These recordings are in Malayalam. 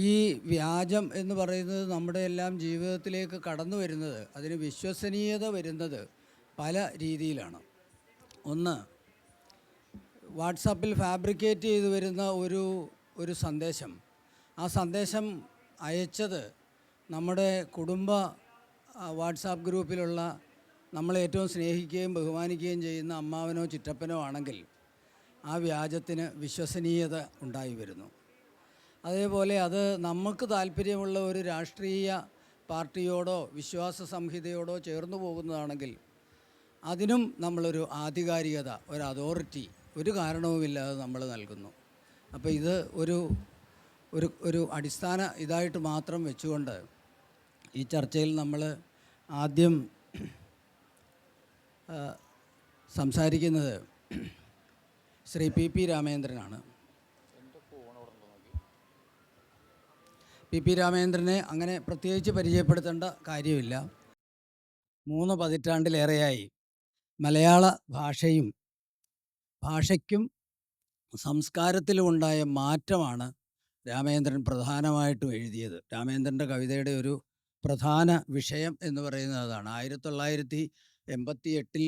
ഈ വ്യാജം എന്ന് പറയുന്നത് നമ്മുടെ എല്ലാം ജീവിതത്തിലേക്ക് കടന്നു വരുന്നത്, അതിന് വിശ്വസനീയത വരുന്നത് പല രീതിയിലാണ്. ഒന്ന്, വാട്സാപ്പിൽ ഫാബ്രിക്കേറ്റ് ചെയ്ത് വരുന്ന ഒരു സന്ദേശം. ആ സന്ദേശം അയച്ചത് നമ്മുടെ കുടുംബ വാട്സാപ്പ് ഗ്രൂപ്പിലുള്ള നമ്മളെ ഏറ്റവും സ്നേഹിക്കുകയും ബഹുമാനിക്കുകയും ചെയ്യുന്ന അമ്മാവനോ ചിറ്റപ്പനോ ആണെങ്കിൽ ആ വ്യാജത്തിന് വിശ്വസനീയത ഉണ്ടായി വരുന്നു. അതേപോലെ അത് നമുക്ക് താല്പര്യമുള്ള ഒരു രാഷ്ട്രീയ പാർട്ടിയോടോ വിശ്വാസ സംഹിതയോടോ ചേർന്ന് പോകുന്നതാണെങ്കിൽ അതിനും നമ്മളൊരു ആധികാരികത, ഒരു അതോറിറ്റി ഒരു കാരണവുമില്ലാതെ നമ്മൾ നൽകുന്നു. അപ്പോൾ ഇത് ഒരു ഒരു ഒരു അടിസ്ഥാന ഇതായിട്ട് മാത്രം വെച്ചുകൊണ്ട് ഈ ചർച്ചയിൽ നമ്മൾ ആദ്യം സംസാരിക്കുന്നത് ശ്രീ പി രാമേന്ദ്രനാണ്. പി രാമേന്ദ്രനെ അങ്ങനെ പ്രത്യേകിച്ച് പരിചയപ്പെടുത്തേണ്ട കാര്യമില്ല. 3 പതിറ്റാണ്ടിലേറെയായി മലയാള ഭാഷയ്ക്കും സംസ്കാരത്തിലുമുണ്ടായ മാറ്റമാണ് രാമേന്ദ്രൻ പ്രധാനമായിട്ടും എഴുതിയത്. രാമേന്ദ്രൻ്റെ കവിതയുടെ ഒരു പ്രധാന വിഷയം എന്ന് പറയുന്നത് അതാണ്. 1988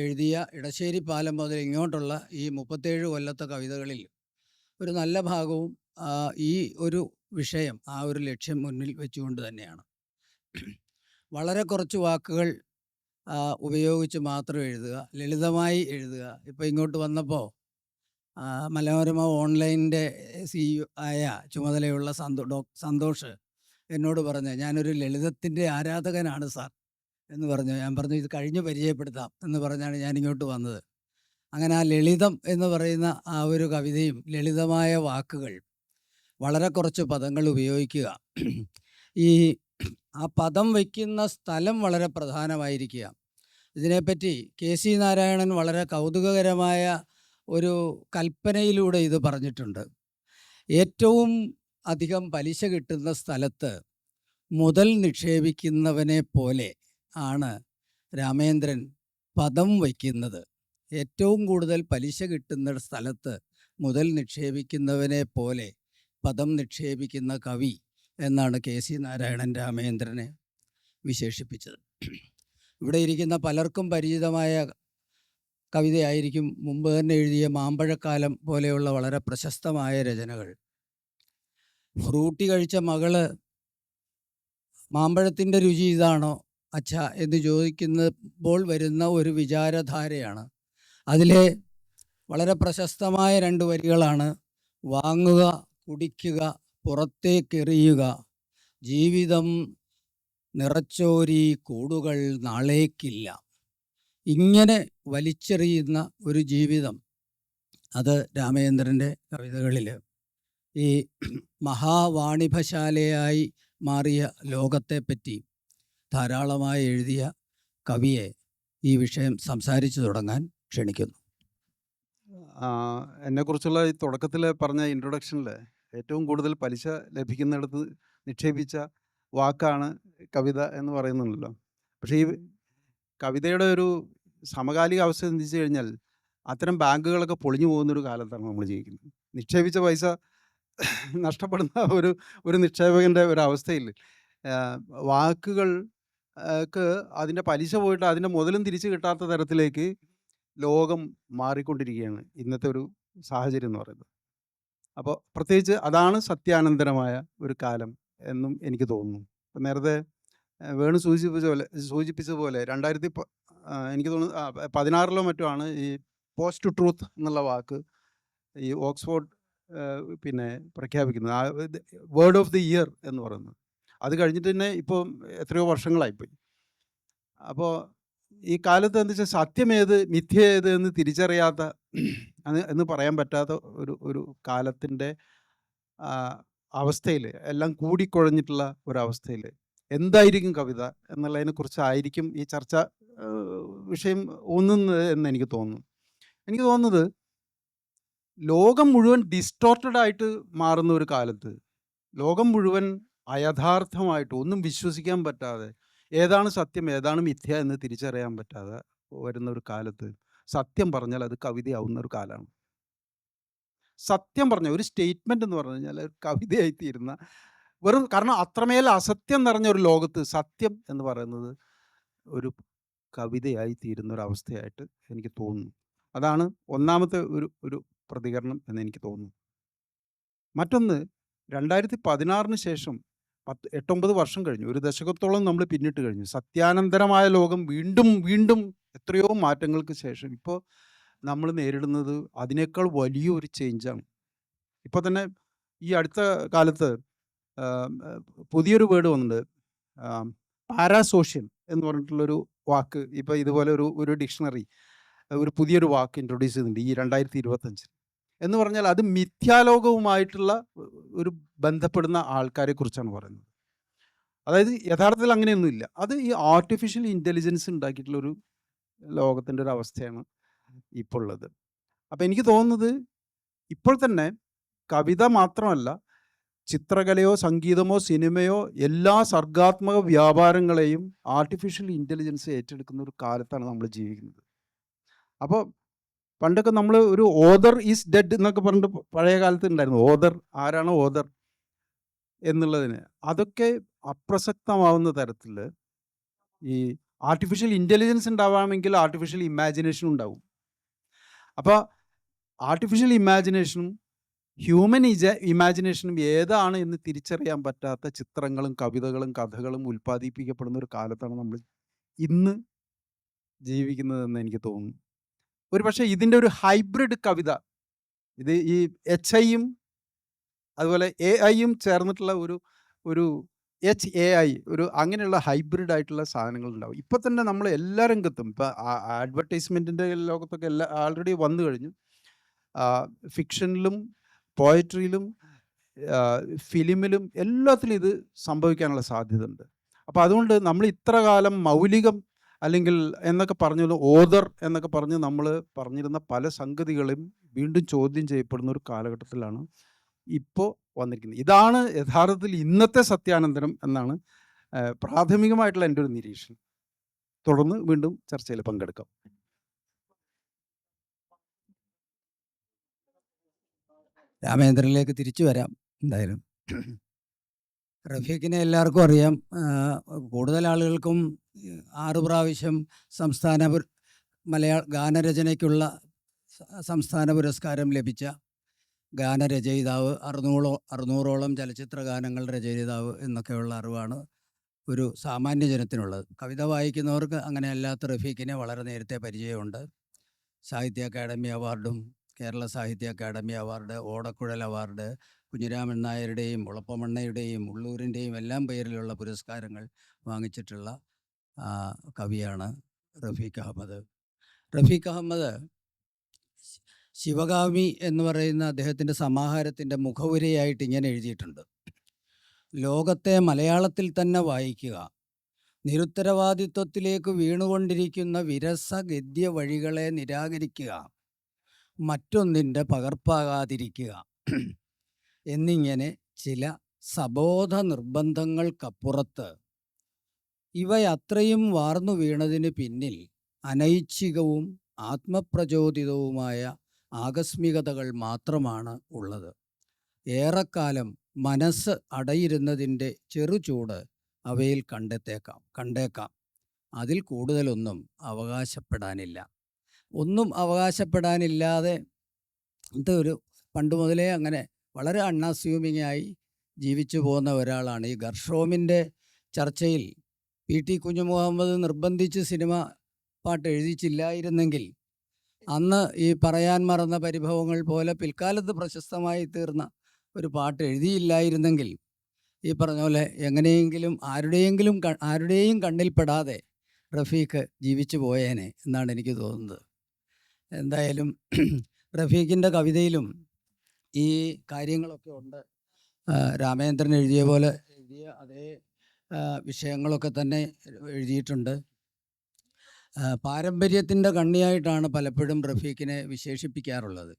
എഴുതിയ ഇടശ്ശേരി പാലം മുതൽ ഇങ്ങോട്ടുള്ള ഈ 37 കൊല്ലത്തെ കവിതകളിൽ ഒരു നല്ല ഭാഗവും ഈ ഒരു വിഷയം, ആ ഒരു ലക്ഷ്യം മുന്നിൽ വെച്ചുകൊണ്ട് തന്നെയാണ്. വളരെ കുറച്ച് വാക്കുകൾ ഉപയോഗിച്ച് മാത്രം എഴുതുക, ലളിതമായി എഴുതുക. ഇപ്പോൾ ഇങ്ങോട്ട് വന്നപ്പോൾ മനോരമ ഓൺലൈനിൻ്റെ CEO ആയ ചുമതലയുള്ള സന്തോഷ് എന്നോട് പറഞ്ഞു, ഞാനൊരു ലളിതത്തിൻ്റെ ആരാധകനാണ് സാർ എന്ന് പറഞ്ഞു. ഞാൻ പറഞ്ഞു, ഇത് കഴിഞ്ഞ് പരിചയപ്പെടുത്താം എന്ന് പറഞ്ഞാണ് ഞാനിങ്ങോട്ട് വന്നത്. അങ്ങനെ ആ ലളിതം എന്ന് പറയുന്ന ആ ഒരു കവിതയും, ലളിതമായ വാക്കുകൾ, വളരെ കുറച്ച് പദങ്ങൾ ഉപയോഗിക്കുക, ഈ ആ പദം വയ്ക്കുന്ന സ്ഥലം വളരെ പ്രധാനമായിരിക്കുക. ഇതിനെപ്പറ്റി KC നാരായണൻ വളരെ കൗതുകകരമായ ഒരു കൽപ്പനയിലൂടെ ഇത് പറഞ്ഞിട്ടുണ്ട്. ഏറ്റവും അധികം പലിശ കിട്ടുന്ന സ്ഥലത്ത് മുതൽ നിക്ഷേപിക്കുന്നവനെ പോലെ ആണ് രാമേന്ദ്രൻ പദം വയ്ക്കുന്നത്. ഏറ്റവും കൂടുതൽ പലിശ കിട്ടുന്ന സ്ഥലത്ത് മുതൽ നിക്ഷേപിക്കുന്നവനെ പോലെ പദം നിക്ഷേപിക്കുന്ന കവി എന്നാണ് KC നാരായണൻ രാമേന്ദ്രനെ വിശേഷിപ്പിച്ചത്. ഇവിടെ ഇരിക്കുന്ന പലർക്കും പരിചിതമായ കവിതയായിരിക്കും മുമ്പ് തന്നെ എഴുതിയ മാമ്പഴക്കാലം പോലെയുള്ള വളരെ പ്രശസ്തമായ രചനകൾ. ഫ്രൂട്ടി കഴിച്ച മകള് മാമ്പഴത്തിൻ്റെ രുചി ഇതാണോ അച്ഛ എന്ന് ചോദിക്കുമ്പോൾ വരുന്ന ഒരു വിചാരധാരയാണ്. അതിലെ വളരെ പ്രശസ്തമായ 2 വരികളാണ്: വാങ്ങുക, കുടിക്കുക, പുറത്തേക്കെറിയുക, ജീവിതം നിറച്ചോരി കൂടുകൾ നാളേക്കില്ല. ഇങ്ങനെ വലിച്ചെറിയുന്ന ഒരു ജീവിതം, അത് രാമേന്ദ്രൻ്റെ കവിതകളിൽ ഈ മഹാവാണിഭശാലയായി മാറിയ ലോകത്തെപ്പറ്റി ധാരാളമായി എഴുതിയ കവിയെ ഈ വിഷയം സംസാരിച്ചു തുടങ്ങാൻ ക്ഷണിക്കുന്നു. എന്നെക്കുറിച്ചുള്ള ഈ തുടക്കത്തിൽ പറഞ്ഞ ഇൻട്രൊഡക്ഷനിൽ ഏറ്റവും കൂടുതൽ പലിശ ലഭിക്കുന്നിടത്ത് നിക്ഷേപിച്ച വാക്കാണ് കവിത എന്ന് പറയുന്നുണ്ടല്ലോ. പക്ഷേ ഈ കവിതയുടെ ഒരു സമകാലിക അവസ്ഥ ചിന്തിച്ചു കഴിഞ്ഞാൽ അത്തരം ബാങ്കുകളൊക്കെ പൊളിഞ്ഞു പോകുന്നൊരു കാലത്താണ് നമ്മൾ ജീവിക്കുന്നത്. നിക്ഷേപിച്ച പൈസ നഷ്ടപ്പെടുന്ന ഒരു നിക്ഷേപകൻ്റെ ഒരവസ്ഥയിൽ വാക്കുകൾക്ക് അതിൻ്റെ പലിശ പോയിട്ട് അതിൻ്റെ മുതലും തിരിച്ചു കിട്ടാത്ത തരത്തിലേക്ക് ലോകം മാറിക്കൊണ്ടിരിക്കുകയാണ് ഇന്നത്തെ ഒരു സാഹചര്യം എന്ന് പറയുന്നത്. അപ്പോൾ പ്രത്യേകിച്ച് അതാണ് സത്യാനന്തരമായ ഒരു കാലം എന്നും എനിക്ക് തോന്നുന്നു. ഇപ്പം നേരത്തെ വേണു സൂചിപ്പിച്ചതുപോലെ എനിക്ക് തോന്നുന്നു 16 മറ്റോ ആണ് ഈ പോസ്റ്റ് ട്രൂത്ത് എന്നുള്ള വാക്ക് ഈ ഓക്സ്ഫോർഡ് പ്രഖ്യാപിക്കുന്നത്, വേർഡ് ഓഫ് ദി ഇയർ എന്ന് പറയുന്നത്. അത് കഴിഞ്ഞിട്ട് തന്നെ ഇപ്പോൾ എത്രയോ വർഷങ്ങളായിപ്പോയി. അപ്പോൾ ഈ കാലത്ത് എന്താ വെച്ചാൽ സത്യമേത് മിഥ്യ ഏത് എന്ന് തിരിച്ചറിയാത്ത എന്ന് പറയാൻ പറ്റാത്ത ഒരു കാലത്തിൻ്റെ അവസ്ഥയിൽ, എല്ലാം കൂടിക്കുഴഞ്ഞിട്ടുള്ള ഒരവസ്ഥയിൽ എന്തായിരിക്കും കവിത എന്നുള്ളതിനെക്കുറിച്ചായിരിക്കും ഈ ചർച്ച വിഷയം ഊന്നുന്നത് എന്ന് എനിക്ക് തോന്നുന്നു. എനിക്ക് തോന്നുന്നത് ലോകം മുഴുവൻ ഡിസ്റ്റോർട്ടഡ് ആയിട്ട് മാറുന്ന ഒരു കാലത്ത്, ലോകം മുഴുവൻ അയഥാർത്ഥമായിട്ട് ഒന്നും വിശ്വസിക്കാൻ പറ്റാതെ, ഏതാണ് സത്യം ഏതാണ് മിഥ്യ എന്ന് തിരിച്ചറിയാൻ പറ്റാതെ വരുന്ന ഒരു കാലത്ത് സത്യം പറഞ്ഞാൽ അത് കവിതയാവുന്ന ഒരു കാലമാണ്. സത്യം പറഞ്ഞ ഒരു സ്റ്റേറ്റ്മെന്റ് എന്ന് പറഞ്ഞു കഴിഞ്ഞാൽ ഒരു കവിതയായി തീരുന്ന കാരണം അത്രമേൽ അസത്യം നിറഞ്ഞ ഒരു ലോകത്ത് സത്യം എന്ന് പറയുന്നത് ഒരു കവിതയായി തീരുന്ന ഒരു അവസ്ഥയായിട്ട് എനിക്ക് തോന്നുന്നു. അതാണ് ഒന്നാമത്തെ ഒരു ഒരു പ്രതികരണം എന്ന് എനിക്ക് തോന്നുന്നു. മറ്റൊന്ന് 2016 ശേഷം 8-9 വർഷം കഴിഞ്ഞു. ഒരു ദശകത്തോളം നമ്മൾ പിന്നിട്ട് കഴിഞ്ഞു. സത്യാനന്തരമായ ലോകം വീണ്ടും വീണ്ടും എത്രയോ മാറ്റങ്ങൾക്ക് ശേഷം ഇപ്പോൾ നമ്മൾ നേരിടുന്നത് അതിനേക്കാൾ വലിയൊരു ചേഞ്ചാണ്. ഇപ്പോൾ തന്നെ ഈ അടുത്ത കാലത്ത് പുതിയൊരു വേർഡ് വന്നിട്ടുണ്ട്. പാരാസോഷ്യൽ എന്ന് പറഞ്ഞിട്ടുള്ളൊരു വാക്ക് ഇപ്പോൾ ഇതുപോലെ ഒരു ഡിക്ഷണറി ഒരു പുതിയൊരു വാക്ക് ഇൻട്രൊഡ്യൂസ് ചെയ്യുന്നുണ്ട് ഈ 2025 എന്ന് പറഞ്ഞാൽ അത് മിഥ്യാലോകവുമായിട്ടുള്ള ഒരു ബന്ധപ്പെടുന്ന ആൾക്കാരെ കുറിച്ചാണ് പറയുന്നത്. അതായത് യഥാർത്ഥത്തിൽ അങ്ങനെയൊന്നുമില്ല. അത് ഈ ആർട്ടിഫിഷ്യൽ ഇൻ്റലിജൻസ് ഉണ്ടാക്കിയിട്ടുള്ളൊരു ലോകത്തിൻ്റെ ഒരു അവസ്ഥയാണ് ഇപ്പോൾ ഉള്ളത്. അപ്പോൾ എനിക്ക് തോന്നുന്നത് ഇപ്പോൾ തന്നെ കവിത മാത്രമല്ല, ചിത്രകലയോ സംഗീതമോ സിനിമയോ എല്ലാ സർഗാത്മക വ്യാപാരങ്ങളെയും ആർട്ടിഫിഷ്യൽ ഇൻ്റലിജൻസ് ഏറ്റെടുക്കുന്ന ഒരു കാലത്താണ് നമ്മൾ ജീവിക്കുന്നത്. അപ്പോൾ പണ്ടൊക്കെ നമ്മൾ ഒരു ഓദർ ഈസ് ഡെഡ് എന്നൊക്കെ പറഞ്ഞിട്ട് പഴയ കാലത്ത് ഉണ്ടായിരുന്നു. ഓദർ ആരാണ് ഓദർ എന്നുള്ളതിന് അതൊക്കെ അപ്രസക്തമാവുന്ന തരത്തിൽ ഈ ആർട്ടിഫിഷ്യൽ ഇൻ്റലിജൻസ് ഉണ്ടാവാമെങ്കിൽ ആർട്ടിഫിഷ്യൽ ഇമാജിനേഷൻ ഉണ്ടാവും. അപ്പോൾ ആർട്ടിഫിഷ്യൽ ഇമാജിനേഷനും ഹ്യൂമൻ ഇമാജിനേഷനും ഏതാണ് എന്ന് തിരിച്ചറിയാൻ പറ്റാത്ത ചിത്രങ്ങളും കവിതകളും കഥകളും ഉൽപ്പാദിപ്പിക്കപ്പെടുന്ന ഒരു കാലത്താണ് നമ്മൾ ഇന്ന് ജീവിക്കുന്നതെന്ന് എനിക്ക് തോന്നുന്നു. ഒരു പക്ഷേ ഇതിൻ്റെ ഒരു ഹൈബ്രിഡ് കവിത, ഇത് ഈ HIയും അതുപോലെ AI ചേർന്നിട്ടുള്ള ഒരു HAI അങ്ങനെയുള്ള ഹൈബ്രിഡ് ആയിട്ടുള്ള സാധനങ്ങൾ ഉണ്ടാവും. ഇപ്പം തന്നെ നമ്മൾ എല്ലാ രംഗത്തും ഇപ്പം അഡ്വർടൈസ്മെൻറ്റിൻ്റെ ലോകത്തൊക്കെ ആൾറെഡി വന്നു കഴിഞ്ഞു. ഫിക്ഷനിലും പോയട്രിയിലും ഫിലിമിലും എല്ലാത്തിലും ഇത് സംഭവിക്കാനുള്ള സാധ്യത ഉണ്ട്. അപ്പോൾ അതുകൊണ്ട് നമ്മൾ ഇത്ര കാലം മൗലികം അല്ലെങ്കിൽ എന്നൊക്കെ പറഞ്ഞ ഓദർ എന്നൊക്കെ പറഞ്ഞ് നമ്മൾ പറഞ്ഞിരുന്ന പല സംഗതികളും വീണ്ടും ചോദ്യം ചെയ്യപ്പെടുന്ന ഒരു കാലഘട്ടത്തിലാണ് ഇപ്പോൾ വന്നിരിക്കുന്നത്. ഇതാണ് യഥാർത്ഥത്തിൽ ഇന്നത്തെ സത്യാനന്തരം എന്നാണ് പ്രാഥമികമായിട്ടുള്ള എൻ്റെ ഒരു നിരീക്ഷണം. തുടർന്ന് വീണ്ടും ചർച്ചയിൽ പങ്കെടുക്കാം. രാമേന്ദ്രനിലേക്ക് തിരിച്ചു വരാം. എന്തായാലും റഫീഖിനെ എല്ലാവർക്കും അറിയാം. കൂടുതൽ ആളുകൾക്കും 6 പ്രാവശ്യം സംസ്ഥാന ഗാനരചനയ്ക്കുള്ള സംസ്ഥാന പുരസ്കാരം ലഭിച്ച ഗാനരചയിതാവ്, 600ഓളം ചലച്ചിത്ര ഗാനങ്ങളുടെ രചയിതാവ് എന്നൊക്കെയുള്ള അറിവാണ് ഒരു സാമാന്യ ജനത്തിനുള്ളത്. കവിത വായിക്കുന്നവർക്ക് അങ്ങനെ അല്ലാത്ത റഫീഖിനെ വളരെ നേരത്തെ പരിചയമുണ്ട്. സാഹിത്യ അക്കാദമി അവാർഡും കേരള സാഹിത്യ അക്കാദമി അവാർഡ്, ഓടക്കുഴൽ അവാർഡ്, കുഞ്ഞിരാമൻ നായരുടെയും ഉളപ്പമണ്ണയുടെയും ഉള്ളൂരിൻ്റെയും എല്ലാം പേരിലുള്ള പുരസ്കാരങ്ങൾ വാങ്ങിച്ചിട്ടുള്ള കവിയാണ് റഫീഖ് അഹമ്മദ്. റഫീഖ് അഹമ്മദ് ശിവകാമി എന്ന് പറയുന്ന അദ്ദേഹത്തിൻ്റെ സമാഹാരത്തിൻ്റെ മുഖവുരയായിട്ട് ഇങ്ങനെ എഴുതിയിട്ടുണ്ട്: ലോകത്തെ മലയാളത്തിൽ തന്നെ വായിക്കുക, നിരുത്തരവാദിത്വത്തിലേക്ക് വീണുകൊണ്ടിരിക്കുന്ന വിരസ ഗദ്യ വഴികളെ നിരാകരിക്കുക, മറ്റൊന്നിൻ്റെ പകർപ്പാകാതിരിക്കുക എന്നിങ്ങനെ ചില സബോധ നിർബന്ധങ്ങൾക്കപ്പുറത്ത് ഇവയത്രയും വാർന്നു വീണതിന് പിന്നിൽ അനൈച്ഛികവും ആത്മപ്രചോദിതവുമായ ആകസ്മികതകൾ മാത്രമാണ് ഉള്ളത്. ഏറെക്കാലം മനസ്സ് അടയിരുന്നതിൻ്റെ ചെറുചൂട് അവയിൽ കണ്ടേക്കാം. അതിൽ കൂടുതലൊന്നും അവകാശപ്പെടാനില്ല. ഒന്നും അവകാശപ്പെടാനില്ലാതെ ഇതൊരു പണ്ട് മുതലേ അങ്ങനെ വളരെ അൺഅസ്യൂമിങ്ങായി ജീവിച്ചു പോകുന്ന ഒരാളാണ്. ഈ ഗർഷോമിൻ്റെ ചർച്ചയിൽ PT കുഞ്ഞുമുഹമ്മദ് നിർബന്ധിച്ച് സിനിമ പാട്ട് എഴുതിച്ചില്ലായിരുന്നെങ്കിൽ അന്ന് ഈ പറയാൻ മറന്ന പരിഭവങ്ങൾ പോലെ പിൽക്കാലത്ത് പ്രശസ്തമായി തീർന്ന ഒരു പാട്ട് എഴുതിയില്ലായിരുന്നെങ്കിൽ ഈ പറഞ്ഞ പോലെ എങ്ങനെയെങ്കിലും ആരുടെയും കണ്ണിൽപ്പെടാതെ റഫീഖ് ജീവിച്ചു പോയേനെ എന്നാണ് എനിക്ക് തോന്നുന്നത്. എന്തായാലും റഫീഖിൻ്റെ കവിതയിലും ഈ കാര്യങ്ങളൊക്കെ ഉണ്ട്. രാമേന്ദ്രൻ എഴുതിയ അതേ വിഷയങ്ങളൊക്കെ തന്നെ എഴുതിയിട്ടുണ്ട്. പാരമ്പര്യത്തിൻ്റെ കണ്ണിയായിട്ടാണ് പലപ്പോഴും റഫീഖിനെ വിശേഷിപ്പിക്കാറുള്ളത്.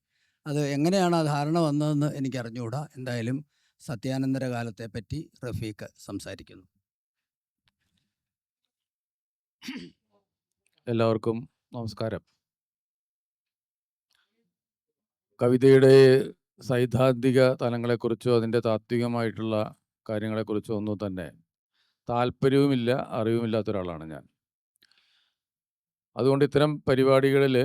അത് എങ്ങനെയാണ് ആ ധാരണ വന്നതെന്ന് എനിക്കറിഞ്ഞുകൂടാ. എന്തായാലും സത്യാനന്തര കാലത്തെപ്പറ്റി റഫീഖ് സംസാരിക്കുന്നു. എല്ലാവർക്കും നമസ്കാരം. കവിതയുടെ സൈദ്ധാന്തിക തലങ്ങളെക്കുറിച്ചോ അതിൻ്റെ താത്വികമായിട്ടുള്ള കാര്യങ്ങളെക്കുറിച്ചോ ഒന്നും തന്നെ താല്പര്യവുമില്ല, അറിവുമില്ലാത്ത ഒരാളാണ് ഞാൻ. അതുകൊണ്ട് ഇത്തരം പരിപാടികളിൽ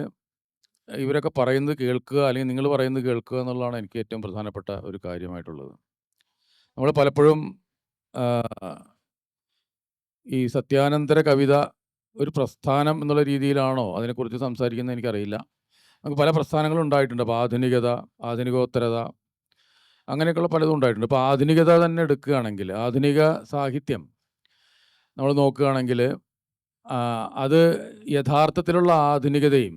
ഇവരൊക്കെ പറയുന്നത് കേൾക്കുക, അല്ലെങ്കിൽ നിങ്ങൾ പറയുന്നത് കേൾക്കുക എന്നുള്ളതാണ് എനിക്ക് ഏറ്റവും പ്രധാനപ്പെട്ട ഒരു കാര്യമായിട്ടുള്ളത്. നമ്മൾ പലപ്പോഴും ആ, ഈ സത്യാനന്തര കവിത ഒരു പ്രസ്ഥാനം എന്നുള്ള രീതിയിലാണോ അതിനെക്കുറിച്ച് സംസാരിക്കുന്നത് എനിക്കറിയില്ല. നമുക്ക് പല പ്രസ്ഥാനങ്ങളും ഉണ്ടായിട്ടുണ്ട്. അപ്പോൾ ആധുനികത, ആധുനികോത്തരത, അങ്ങനെയൊക്കെയുള്ള പലതും ഉണ്ടായിട്ടുണ്ട്. ഇപ്പോൾ ആധുനികത തന്നെ എടുക്കുകയാണെങ്കിൽ, ആധുനിക സാഹിത്യം നമ്മൾ നോക്കുകയാണെങ്കിൽ അത് യഥാർത്ഥത്തിലുള്ള ആധുനികതയും,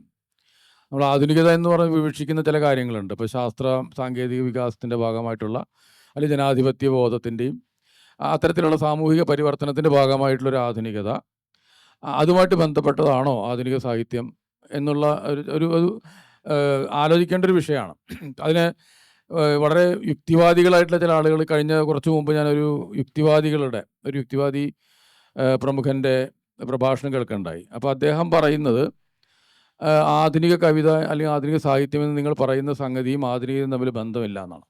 നമ്മൾ ആധുനികത എന്ന് പറഞ്ഞ് വിവക്ഷിക്കുന്ന ചില കാര്യങ്ങളുണ്ട്. ഇപ്പോൾ ശാസ്ത്ര സാങ്കേതിക വികാസത്തിൻ്റെ ഭാഗമായിട്ടുള്ള, അല്ലെങ്കിൽ ജനാധിപത്യ ബോധത്തിൻ്റെയും അത്തരത്തിലുള്ള സാമൂഹിക പരിവർത്തനത്തിൻ്റെ ഭാഗമായിട്ടുള്ളൊരു ആധുനികത, അതുമായിട്ട് ബന്ധപ്പെട്ടതാണോ ആധുനിക സാഹിത്യം എന്നുള്ള ഒരു ആലോചിക്കേണ്ട ഒരു വിഷയമാണ്. അതിന് വളരെ യുക്തിവാദികളായിട്ടുള്ള ചില ആളുകൾ, കഴിഞ്ഞ കുറച്ച് മുമ്പ് ഞാനൊരു യുക്തിവാദി പ്രമുഖൻ്റെ പ്രഭാഷണം കേൾക്കുകയുണ്ടായി. അപ്പോൾ അദ്ദേഹം പറയുന്നത് ആധുനിക കവിത അല്ലെങ്കിൽ ആധുനിക സാഹിത്യം എന്ന് നിങ്ങൾ പറയുന്ന സംഗതിയും ആധുനികതയും തമ്മിൽ ബന്ധമില്ല എന്നാണ്.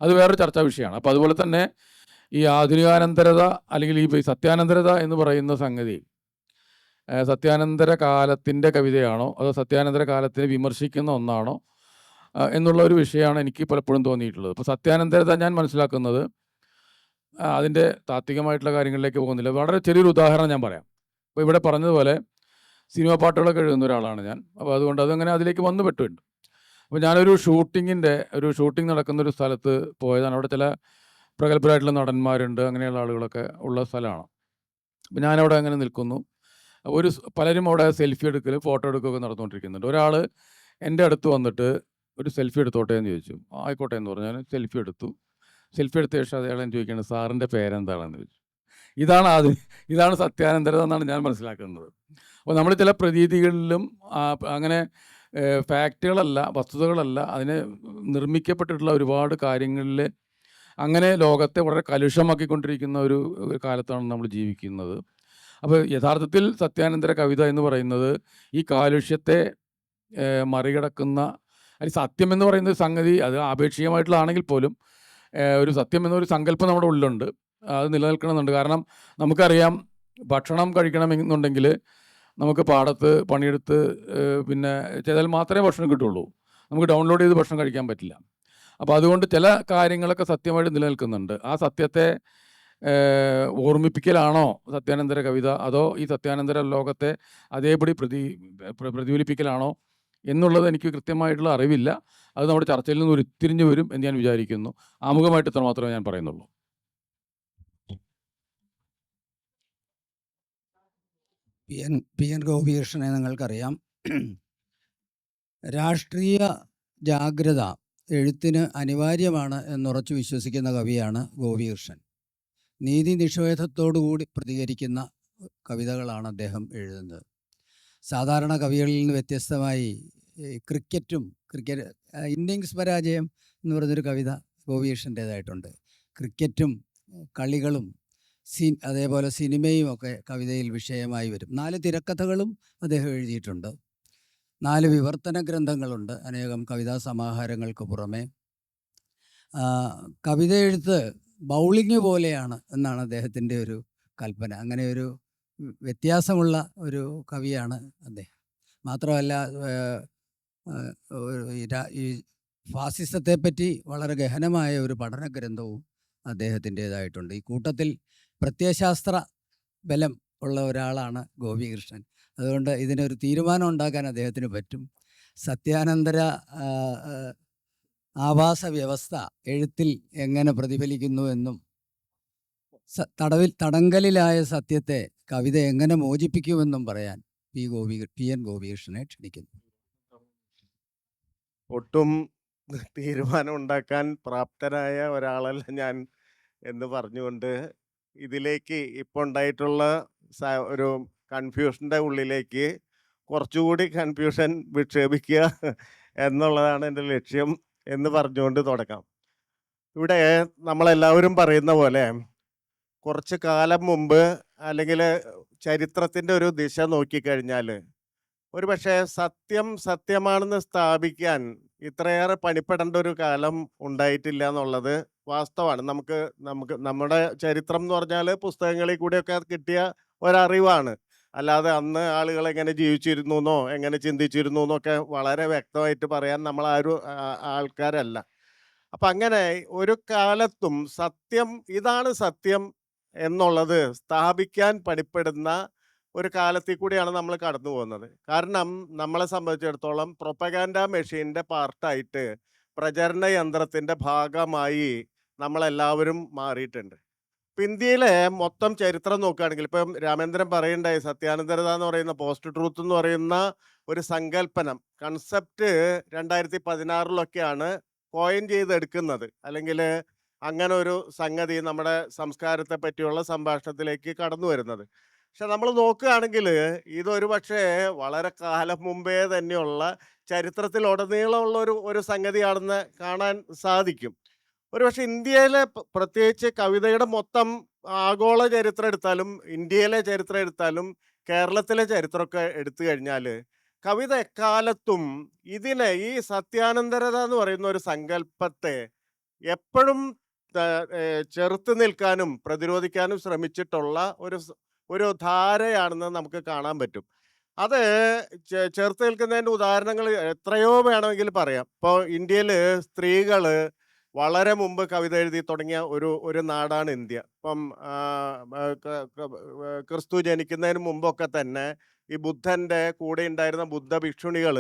അത് വേറൊരു ചർച്ചാ വിഷയമാണ്. അപ്പോൾ അതുപോലെ തന്നെ ഈ ആധുനികാനന്തരത അല്ലെങ്കിൽ ഈ സത്യാനന്തരത എന്ന് പറയുന്ന സംഗതി സത്യാനന്തര കാലത്തിൻ്റെ കവിതയാണോ അതോ സത്യാനന്തര കാലത്തിനെ വിമർശിക്കുന്ന ഒന്നാണോ എന്നുള്ള ഒരു വിഷയമാണ് എനിക്ക് പലപ്പോഴും തോന്നിയിട്ടുള്ളത്. അപ്പോൾ സത്യാനന്തരത ഞാൻ മനസ്സിലാക്കുന്നത്, അതിൻ്റെ താത്വികമായിട്ടുള്ള കാര്യങ്ങളിലേക്ക് പോകുന്നില്ല. വളരെ ചെറിയൊരു ഉദാഹരണം ഞാൻ പറയാം. അപ്പോൾ ഇവിടെ പറഞ്ഞതുപോലെ സിനിമ പാട്ടുകളൊക്കെ എഴുതുന്ന ഒരാളാണ് ഞാൻ. അപ്പോൾ അതുകൊണ്ട് അതങ്ങനെ അതിലേക്ക് വന്നു പെട്ടുണ്ട്. അപ്പോൾ ഞാനൊരു ഷൂട്ടിംഗ് നടക്കുന്ന ഒരു സ്ഥലത്ത് പോയതാണ്. അവിടെ ചില പ്രഗത്ഭരായിട്ടുള്ള നടന്മാരുണ്ട്, അങ്ങനെയുള്ള ആളുകളൊക്കെ ഉള്ള സ്ഥലമാണ്. അപ്പോൾ ഞാനവിടെ അങ്ങനെ നിൽക്കുന്നു. പലരും അവിടെ സെൽഫി എടുക്കൽ, ഫോട്ടോ എടുക്കുകയൊക്കെ നടന്നുകൊണ്ടിരിക്കുന്നുണ്ട്. ഒരാൾ എൻ്റെ അടുത്ത് വന്നിട്ട് ഒരു സെൽഫി എടുത്തോട്ടെ എന്ന് ചോദിച്ചു. ആയിക്കോട്ടെ എന്ന് പറഞ്ഞു. ഞാൻ സെൽഫി എടുത്ത ശേഷം അയാൾ ഞാൻ ചോദിക്കുകയാണ്, സാറിൻ്റെ പേരെന്താണെന്ന് ചോദിച്ചു. ഇതാണ് സത്യാനന്തരത എന്നാണ് ഞാൻ മനസ്സിലാക്കുന്നത്. അപ്പോൾ നമ്മൾ ചില പ്രതീതികളിലും അങ്ങനെ ഫാക്റ്റുകളല്ല, വസ്തുതകളല്ല, അതിനെ നിർമ്മിക്കപ്പെട്ടിട്ടുള്ള ഒരുപാട് കാര്യങ്ങളിൽ അങ്ങനെ ലോകത്തെ വളരെ കലുഷമാക്കിക്കൊണ്ടിരിക്കുന്ന ഒരു കാലത്താണ് നമ്മൾ ജീവിക്കുന്നത്. അപ്പോൾ യഥാർത്ഥത്തിൽ സത്യാനന്തര കവിത എന്ന് പറയുന്നത് ഈ കാലുഷ്യത്തെ മറികടക്കുന്ന, അല്ലെങ്കിൽ സത്യം എന്ന് പറയുന്ന സംഗതി അത് ആപേക്ഷികമായിട്ടുള്ളതാണെങ്കിൽ പോലും ഒരു സത്യം എന്നൊരു സങ്കല്പം നമ്മുടെ ഉള്ളിലുണ്ട്. അത് നിലനിൽക്കണമെന്നുണ്ട്. കാരണം നമുക്കറിയാം, ഭക്ഷണം കഴിക്കണമെന്നുണ്ടെങ്കിൽ നമുക്ക് പാടത്ത് പണിയെടുത്ത് പിന്നെ ചെയ്താൽ മാത്രമേ ഭക്ഷണം കിട്ടുള്ളൂ. നമുക്ക് ഡൗൺലോഡ് ചെയ്ത് ഭക്ഷണം കഴിക്കാൻ പറ്റില്ല. അപ്പോൾ അതുകൊണ്ട് ചില കാര്യങ്ങളൊക്കെ സത്യമായിട്ട് നിലനിൽക്കുന്നുണ്ട്. ആ സത്യത്തെ ഓർമ്മിപ്പിക്കലാണോ സത്യാനന്തര കവിത, അതോ ഈ സത്യാനന്തര ലോകത്തെ അതേപടി പ്രതിഫലിപ്പിക്കലാണോ എന്നുള്ളത് എനിക്ക് കൃത്യമായിട്ടുള്ള അറിവില്ല. അത് നമ്മുടെ ചർച്ചയിൽ നിന്ന് ഉരുത്തിരിഞ്ഞു വരും എന്ന് ഞാൻ വിചാരിക്കുന്നു. ആമുഖമായിട്ട് ഇത്ര മാത്രമേ ഞാൻ പറയുന്നുള്ളൂ. പി എൻ ഗോപികൃഷ്ണനെ നിങ്ങൾക്കറിയാം. രാഷ്ട്രീയ ജാഗ്രത എഴുത്തിന് അനിവാര്യമാണ് എന്നുറച്ചു വിശ്വസിക്കുന്ന കവിയാണ് ഗോപികൃഷ്ണൻ. നീതി നിഷേധത്തോടുകൂടി പ്രതികരിക്കുന്ന കവിതകളാണ് അദ്ദേഹം എഴുതുന്നത്. സാധാരണ കവികളിൽ നിന്ന് വ്യത്യസ്തമായി ക്രിക്കറ്റ് ഇന്നിങ്സ് പരാജയം എന്ന് പറഞ്ഞൊരു കവിത ഗോപികൃഷ്ണൻ്റേതായിട്ടുണ്ട്. ക്രിക്കറ്റും കളികളും അതേപോലെ സിനിമയും ഒക്കെ കവിതയിൽ വിഷയമായി വരും. 4 തിരക്കഥകളും അദ്ദേഹം എഴുതിയിട്ടുണ്ട്. 4 വിവർത്തന ഗ്രന്ഥങ്ങളുണ്ട്, അനേകം കവിതാ സമാഹാരങ്ങൾക്ക് പുറമെ. കവിത എഴുത്ത് ബൗളിങ് പോലെയാണ് എന്നാണ് അദ്ദേഹത്തിൻ്റെ ഒരു കൽപ്പന. അങ്ങനെ ഒരു വ്യത്യാസമുള്ള ഒരു കവിയാണ് അദ്ദേഹം. മാത്രമല്ല ഈ ഫാസിസത്തെപ്പറ്റി വളരെ ഗഹനമായ ഒരു പഠന ഗ്രന്ഥവും അദ്ദേഹത്തിൻ്റേതായിട്ടുണ്ട്. ഈ കൂട്ടത്തിൽ പ്രത്യയശാസ്ത്ര ബലം ഉള്ള ഒരാളാണ് ഗോപികൃഷ്ണൻ. അതുകൊണ്ട് ഇതിനൊരു തീരുമാനം ഉണ്ടാക്കാൻ അദ്ദേഹത്തിന് പറ്റും. സത്യാനന്തര ആവാസ വ്യവസ്ഥ എഴുത്തിൽ എങ്ങനെ പ്രതിഫലിക്കുന്നു എന്നും തടങ്കലിലായ സത്യത്തെ കവിത എങ്ങനെ മോചിപ്പിക്കുമെന്നും പറയാൻ പി എൻ ഗോപികൃഷ്ണനെ ക്ഷണിക്കുന്നു. ഒട്ടും തീരുമാനം ഉണ്ടാക്കാൻ പ്രാപ്തനായ ഒരാളല്ല ഞാൻ എന്ന് പറഞ്ഞുകൊണ്ട് ഇതിലേക്ക് ഇപ്പോൾ ഉണ്ടായിട്ടുള്ള ഒരു കൺഫ്യൂഷൻ്റെ ഉള്ളിലേക്ക് കുറച്ചുകൂടി കൺഫ്യൂഷൻ വിക്ഷേപിക്കുക എന്നുള്ളതാണ് എൻ്റെ ലക്ഷ്യം എന്ന് പറഞ്ഞുകൊണ്ട് തുടങ്ങാം. ഇവിടെ നമ്മളെല്ലാവരും പറയുന്ന പോലെ കുറച്ച് കാലം മുമ്പ് അല്ലെങ്കിൽ ചരിത്രത്തിൻ്റെ ഒരു ദിശ നോക്കിക്കഴിഞ്ഞാൽ ഒരു പക്ഷേ സത്യമാണെന്ന് സ്ഥാപിക്കാൻ ഇത്രയേറെ പണിപ്പെടേണ്ട ഒരു കാലം ഉണ്ടായിട്ടില്ല എന്നുള്ളത് വാസ്തവമാണ്. നമുക്ക് നമുക്ക് നമ്മുടെ ചരിത്രം എന്ന് പറഞ്ഞാൽ പുസ്തകങ്ങളിൽ കൂടെയൊക്കെ കിട്ടിയ ഒരറിവാണ്. അല്ലാതെ അന്ന് ആളുകൾ എങ്ങനെ ജീവിച്ചിരുന്നു എന്നോ എങ്ങനെ ചിന്തിച്ചിരുന്നു എന്നൊക്കെ വളരെ വ്യക്തമായിട്ട് പറയാൻ നമ്മളാരും ആൾക്കാരല്ല. അപ്പം അങ്ങനെ ഒരു കാലത്തും സത്യം ഇതാണ് സത്യം എന്നുള്ളത് സ്ഥാപിക്കാൻ പണിപ്പെടുന്ന ഒരു കാലത്തിൽ കൂടിയാണ് നമ്മൾ കടന്നു പോകുന്നത്. കാരണം നമ്മളെ സംബന്ധിച്ചിടത്തോളം പ്രൊപ്പഗാൻഡ മെഷീൻ്റെ പാർട്ടായിട്ട് പ്രചരണ യന്ത്രത്തിൻ്റെ ഭാഗമായി നമ്മളെല്ലാവരും മാറിയിട്ടുണ്ട്. ഇപ്പം ഇന്ത്യയിലെ മൊത്തം ചരിത്രം നോക്കുകയാണെങ്കിൽ ഇപ്പം രാമേന്ദ്രൻ പറയുണ്ടായി സത്യാനന്തരത എന്ന് പറയുന്ന പോസ്റ്റ് ട്രൂത്ത് എന്ന് പറയുന്ന ഒരു സങ്കല്പനം കൺസെപ്റ്റ് 2016 കോയിൻ ചെയ്തെടുക്കുന്നത്, അല്ലെങ്കിൽ അങ്ങനെ ഒരു സംഗതി നമ്മുടെ സംസ്കാരത്തെ പറ്റിയുള്ള സംഭാഷണത്തിലേക്ക് കടന്നു വരുന്നത്. പക്ഷെ നമ്മൾ നോക്കുകയാണെങ്കിൽ ഇതൊരു പക്ഷേ വളരെ കാലം മുമ്പേ തന്നെയുള്ള ചരിത്രത്തിലുടനീളമുള്ള ഒരു സംഗതിയാണെന്ന് കാണാൻ സാധിക്കും. ഒരുപക്ഷെ ഇന്ത്യയിലെ പ്രത്യേകിച്ച് കവിതയുടെ മൊത്തം ആഗോള ചരിത്രം എടുത്താലും ഇന്ത്യയിലെ ചരിത്രം എടുത്താലും കേരളത്തിലെ ചരിത്രമൊക്കെ എടുത്തു കഴിഞ്ഞാൽ കവിത എക്കാലത്തും ഇതിനെ ഈ സത്യാനന്തരത എന്ന് പറയുന്ന ഒരു സങ്കല്പത്തെ എപ്പോഴും ചെറുത്ത് നിൽക്കാനും പ്രതിരോധിക്കാനും ശ്രമിച്ചിട്ടുള്ള ഒരു ധാരയാണെന്ന് നമുക്ക് കാണാൻ പറ്റും. അത് ചെറുത്ത് നിൽക്കുന്നതിൻ്റെ ഉദാഹരണങ്ങൾ എത്രയോ വേണമെങ്കിൽ പറയാം. ഇപ്പോൾ ഇന്ത്യയിൽ സ്ത്രീകൾ വളരെ മുമ്പ് കവിത എഴുതി തുടങ്ങിയ ഒരു നാടാണ് ഇന്ത്യ. ഇപ്പം ക്രിസ്തു ജനിക്കുന്നതിന് മുമ്പൊക്കെ തന്നെ ഈ ബുദ്ധൻ്റെ കൂടെ ഉണ്ടായിരുന്ന ബുദ്ധ ഭിക്ഷുണികൾ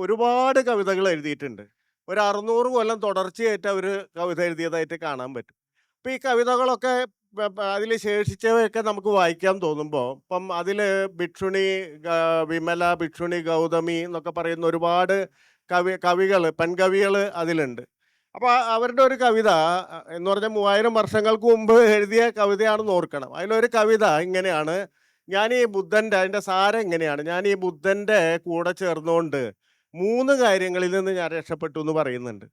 ഒരുപാട് കവിതകൾ എഴുതിയിട്ടുണ്ട്. ഒരു 600 കൊല്ലം തുടർച്ചയായിട്ട് അവർ കവിത എഴുതിയതായിട്ട് കാണാൻ പറ്റും. അപ്പം ഈ കവിതകളൊക്കെ അതിൽ ശേഷിച്ചവയൊക്കെ നമുക്ക് വായിക്കാൻ തോന്നുമ്പോൾ ഇപ്പം അതിൽ ഭിക്ഷുണി വിമല, ഭിക്ഷുണി ഗൗതമി എന്നൊക്കെ പറയുന്ന ഒരുപാട് കവികൾ പെൺകവികൾ അതിലുണ്ട്. അപ്പോൾ അവരുടെ ഒരു കവിത എന്ന് പറഞ്ഞാൽ 3000 വർഷങ്ങൾക്ക് മുമ്പ് എഴുതിയ കവിതയാണെന്ന് ഓർക്കണം. അതിലൊരു കവിത ഇങ്ങനെയാണ്: ഞാൻ ഈ ബുദ്ധൻ്റെ, അതിൻ്റെ സാരം ഇങ്ങനെയാണ്, ഞാൻ ഈ ബുദ്ധൻ്റെ കൂടെ ചേർന്നുകൊണ്ട് 3 കാര്യങ്ങളിൽ നിന്ന് ഞാൻ രക്ഷപ്പെട്ടു എന്ന് പറയുന്നുണ്ട്.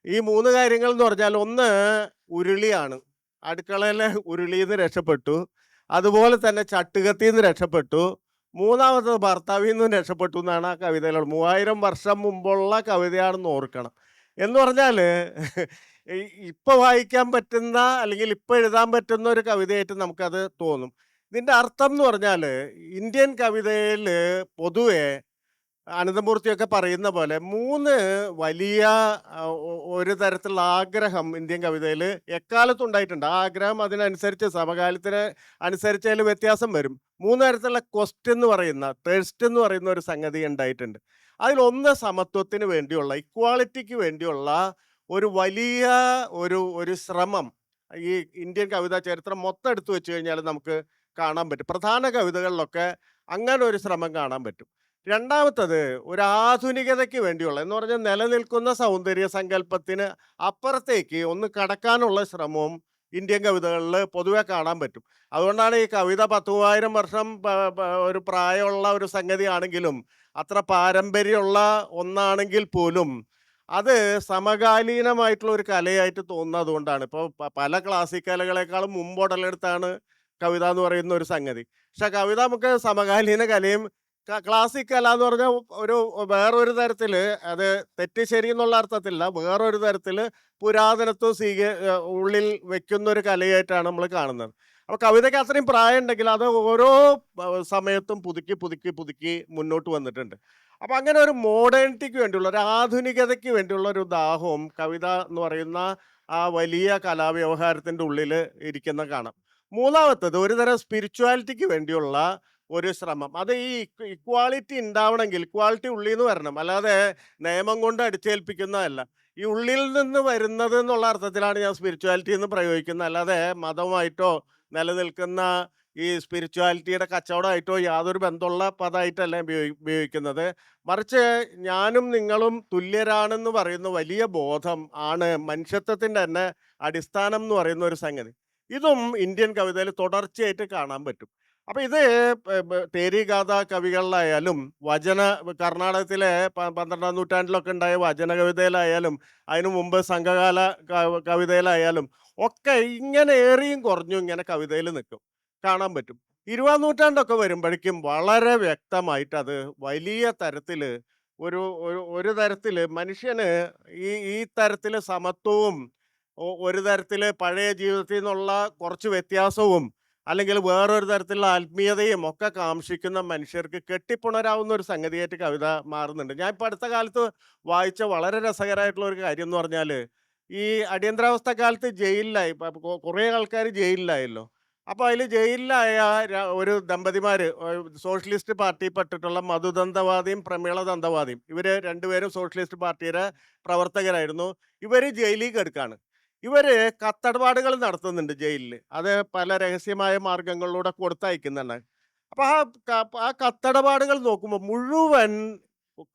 ഈ 3 കാര്യങ്ങൾ എന്ന് പറഞ്ഞാൽ ഒന്ന് ഉരുളിയാണ്, അടുക്കളയിലെ ഉരുളിയിൽ നിന്ന് രക്ഷപ്പെട്ടു. അതുപോലെ തന്നെ ചട്ടുകത്തിൽ നിന്ന് രക്ഷപ്പെട്ടു. മൂന്നാമത്തത് ഭർത്താവിൽ നിന്നും രക്ഷപ്പെട്ടു എന്നാണ് ആ കവിതയിലുള്ളത്. 3000 വർഷം മുമ്പുള്ള കവിതയാണെന്ന് ഓർക്കണം. എന്ന് പറഞ്ഞാൽ ഇപ്പോൾ വായിക്കാൻ പറ്റുന്ന അല്ലെങ്കിൽ ഇപ്പോൾ എഴുതാൻ പറ്റുന്ന ഒരു കവിതയായിട്ട് നമുക്കത് തോന്നും. ഇതിൻ്റെ അർത്ഥം എന്ന് പറഞ്ഞാൽ ഇന്ത്യൻ കവിതയിൽ പൊതുവെ അനന്തമൂർത്തിയൊക്കെ പറയുന്ന പോലെ 3 വലിയ ഒരു തരത്തിലുള്ള ആഗ്രഹം ഇന്ത്യൻ കവിതയിൽ എക്കാലത്തും ഉണ്ടായിട്ടുണ്ട്. ആ ആഗ്രഹം അതിനനുസരിച്ച് സമകാലത്തിന് അനുസരിച്ച് അതിൽ വ്യത്യാസം വരും. 3 തരത്തിലുള്ള ക്വസ്റ്റ് എന്ന് പറയുന്ന, തേഴ്സ്റ്റ് എന്ന് പറയുന്ന ഒരു സംഗതി ഉണ്ടായിട്ടുണ്ട്. അതിലൊന്ന് സമത്വത്തിന് വേണ്ടിയുള്ള, ഇക്വാളിറ്റിക്ക് വേണ്ടിയുള്ള ഒരു വലിയ ഒരു ശ്രമം ഈ ഇന്ത്യൻ കവിതാ ചരിത്രം മൊത്തം എടുത്തു വെച്ച് കഴിഞ്ഞാൽ നമുക്ക് കാണാൻ പറ്റും. പ്രധാന കവിതകളിലൊക്കെ അങ്ങനെ ഒരു ശ്രമം കാണാൻ പറ്റും. രണ്ടാമത്തത് ഒരു ആധുനികതയ്ക്ക് വേണ്ടിയുള്ള, എന്ന് പറഞ്ഞാൽ നിലനിൽക്കുന്ന സൗന്ദര്യ സങ്കല്പത്തിന് അപ്പുറത്തേക്ക് ഒന്ന് കടക്കാനുള്ള ശ്രമവും ഇന്ത്യൻ കവിതകളിൽ പൊതുവെ കാണാൻ പറ്റും. അതുകൊണ്ടാണ് ഈ കവിത 10,000 വർഷം ഒരു പ്രായമുള്ള ഒരു സംഗതിയാണെങ്കിലും അത്ര പാരമ്പര്യമുള്ള ഒന്നാണെങ്കിൽ പോലും അത് സമകാലീനമായിട്ടുള്ള ഒരു കലയായിട്ട് തോന്നുന്നത് കൊണ്ടാണ്. ഇപ്പോൾ പല ക്ലാസിക് കലകളെക്കാളും മുമ്പോടലെടുത്താണ് കവിത എന്ന് പറയുന്ന ഒരു സംഗതി. പക്ഷെ കവിത നമുക്ക് സമകാലീന കലയും ക്ലാസിക് കല എന്ന് പറഞ്ഞാൽ വേറൊരു തരത്തിൽ, അത് തെറ്റ് ശരി എന്നുള്ള അർത്ഥത്തില്ല, വേറൊരു തരത്തിൽ പുരാതനത്വം ഉള്ളിൽ വെക്കുന്ന ഒരു കലയായിട്ടാണ് നമ്മൾ കാണുന്നത്. അപ്പോൾ കവിതയ്ക്ക് അത്രയും പ്രായം ഉണ്ടെങ്കിൽ അത് ഓരോ സമയത്തും പുതുക്കി മുന്നോട്ട് വന്നിട്ടുണ്ട്. അപ്പോൾ അങ്ങനെ ഒരു മോഡേണിറ്റിക്ക് വേണ്ടിയുള്ള, ഒരു ആധുനികതയ്ക്ക് വേണ്ടിയുള്ള ഒരു ദാഹവും കവിത എന്ന് പറയുന്ന ആ വലിയ കലാവ്യവഹാരത്തിൻ്റെ ഉള്ളിൽ ഇരിക്കുന്ന കാണാം. മൂന്നാമത്തത് ഒരു തരം സ്പിരിച്വാലിറ്റിക്ക് വേണ്ടിയുള്ള ഒരു ശ്രമം. അത് ഈ ഇക്വാളിറ്റി ഉണ്ടാവണമെങ്കിൽ ഇക്വാളിറ്റി ഉള്ളിൽ നിന്ന് വരണം, അല്ലാതെ നിയമം കൊണ്ട് അടിച്ചേൽപ്പിക്കുന്നതല്ല. ഈ ഉള്ളിൽ നിന്ന് വരുന്നത് എന്നുള്ള അർത്ഥത്തിലാണ് ഞാൻ സ്പിരിച്വാലിറ്റി എന്ന് പ്രയോഗിക്കുന്നത്. അല്ലാതെ മതമായിട്ടോ നിലനിൽക്കുന്ന ഈ സ്പിരിച്വാലിറ്റിയുടെ കച്ചവടമായിട്ടോ യാതൊരു ബന്ധമുള്ള പദമായിട്ടല്ല ഉപയോഗിക്കുന്നത്. മറിച്ച് ഞാനും നിങ്ങളും തുല്യരാണെന്ന് പറയുന്ന വലിയ ബോധം ആണ് മനുഷ്യത്വത്തിൻ്റെ തന്നെ അടിസ്ഥാനം എന്ന് പറയുന്ന ഒരു സംഗതി. ഇതും ഇന്ത്യൻ കവിതയിൽ തുടർച്ചയായിട്ട് കാണാൻ പറ്റും. അപ്പം ഇത് തേരീഗാഥ കവികളിലായാലും കർണാടകത്തിലെ 12ാം നൂറ്റാണ്ടിലൊക്കെ ഉണ്ടായ വചന കവിതയിലായാലും അതിനു മുമ്പ് സംഘകാല കവിതയിലായാലും ഒക്കെ ഇങ്ങനെ ഏറിയും കുറഞ്ഞും ഇങ്ങനെ കവിതയിൽ നിൽക്കും, കാണാൻ പറ്റും. 20ാം നൂറ്റാണ്ടൊക്കെ വരുമ്പോഴേക്കും വളരെ വ്യക്തമായിട്ട് അത് വലിയ തരത്തിൽ ഒരു തരത്തിൽ മനുഷ്യന് ഈ തരത്തിൽ സമത്വവും ഒരു തരത്തിൽ പഴയ ജീവിതത്തിൽ നിന്നുള്ള കുറച്ച് വ്യത്യാസവും അല്ലെങ്കിൽ വേറൊരു തരത്തിലുള്ള ആത്മീയതയും ഒക്കെ കാംക്ഷിക്കുന്ന മനുഷ്യർക്ക് കെട്ടിപ്പുണരാവുന്ന ഒരു സംഗതിയായിട്ട് കവിത മാറുന്നുണ്ട്. ഞാൻ ഇപ്പോൾ അടുത്ത കാലത്ത് വായിച്ച വളരെ രസകരമായിട്ടുള്ള ഒരു കാര്യം എന്ന് പറഞ്ഞാൽ, ഈ അടിയന്തരാവസ്ഥ കാലത്ത് ജയിലിലായി കുറേ ആൾക്കാർ ജയിലിലായല്ലോ. അപ്പോൾ അതിൽ ജയിലിലായ ഒരു ദമ്പതിമാർ, സോഷ്യലിസ്റ്റ് പാർട്ടിയിൽപ്പെട്ടിട്ടുള്ള മധുദന്തവാദിയും പ്രമീള ദന്തവാദിയും, ഇവർ രണ്ടുപേരും സോഷ്യലിസ്റ്റ് പാർട്ടിയുടെ പ്രവർത്തകരായിരുന്നു. ഇവർ ജയിലിൽ കിടക്കാണ്. ഇവർ കത്തടപാടുകൾ നടത്തുന്നുണ്ട് ജയിലിൽ. അത് പല രഹസ്യമായ മാർഗങ്ങളിലൂടെ കൊടുത്തയക്കുന്നുണ്ട്. അപ്പോൾ ആ കത്തടപാടുകൾ നോക്കുമ്പോൾ മുഴുവൻ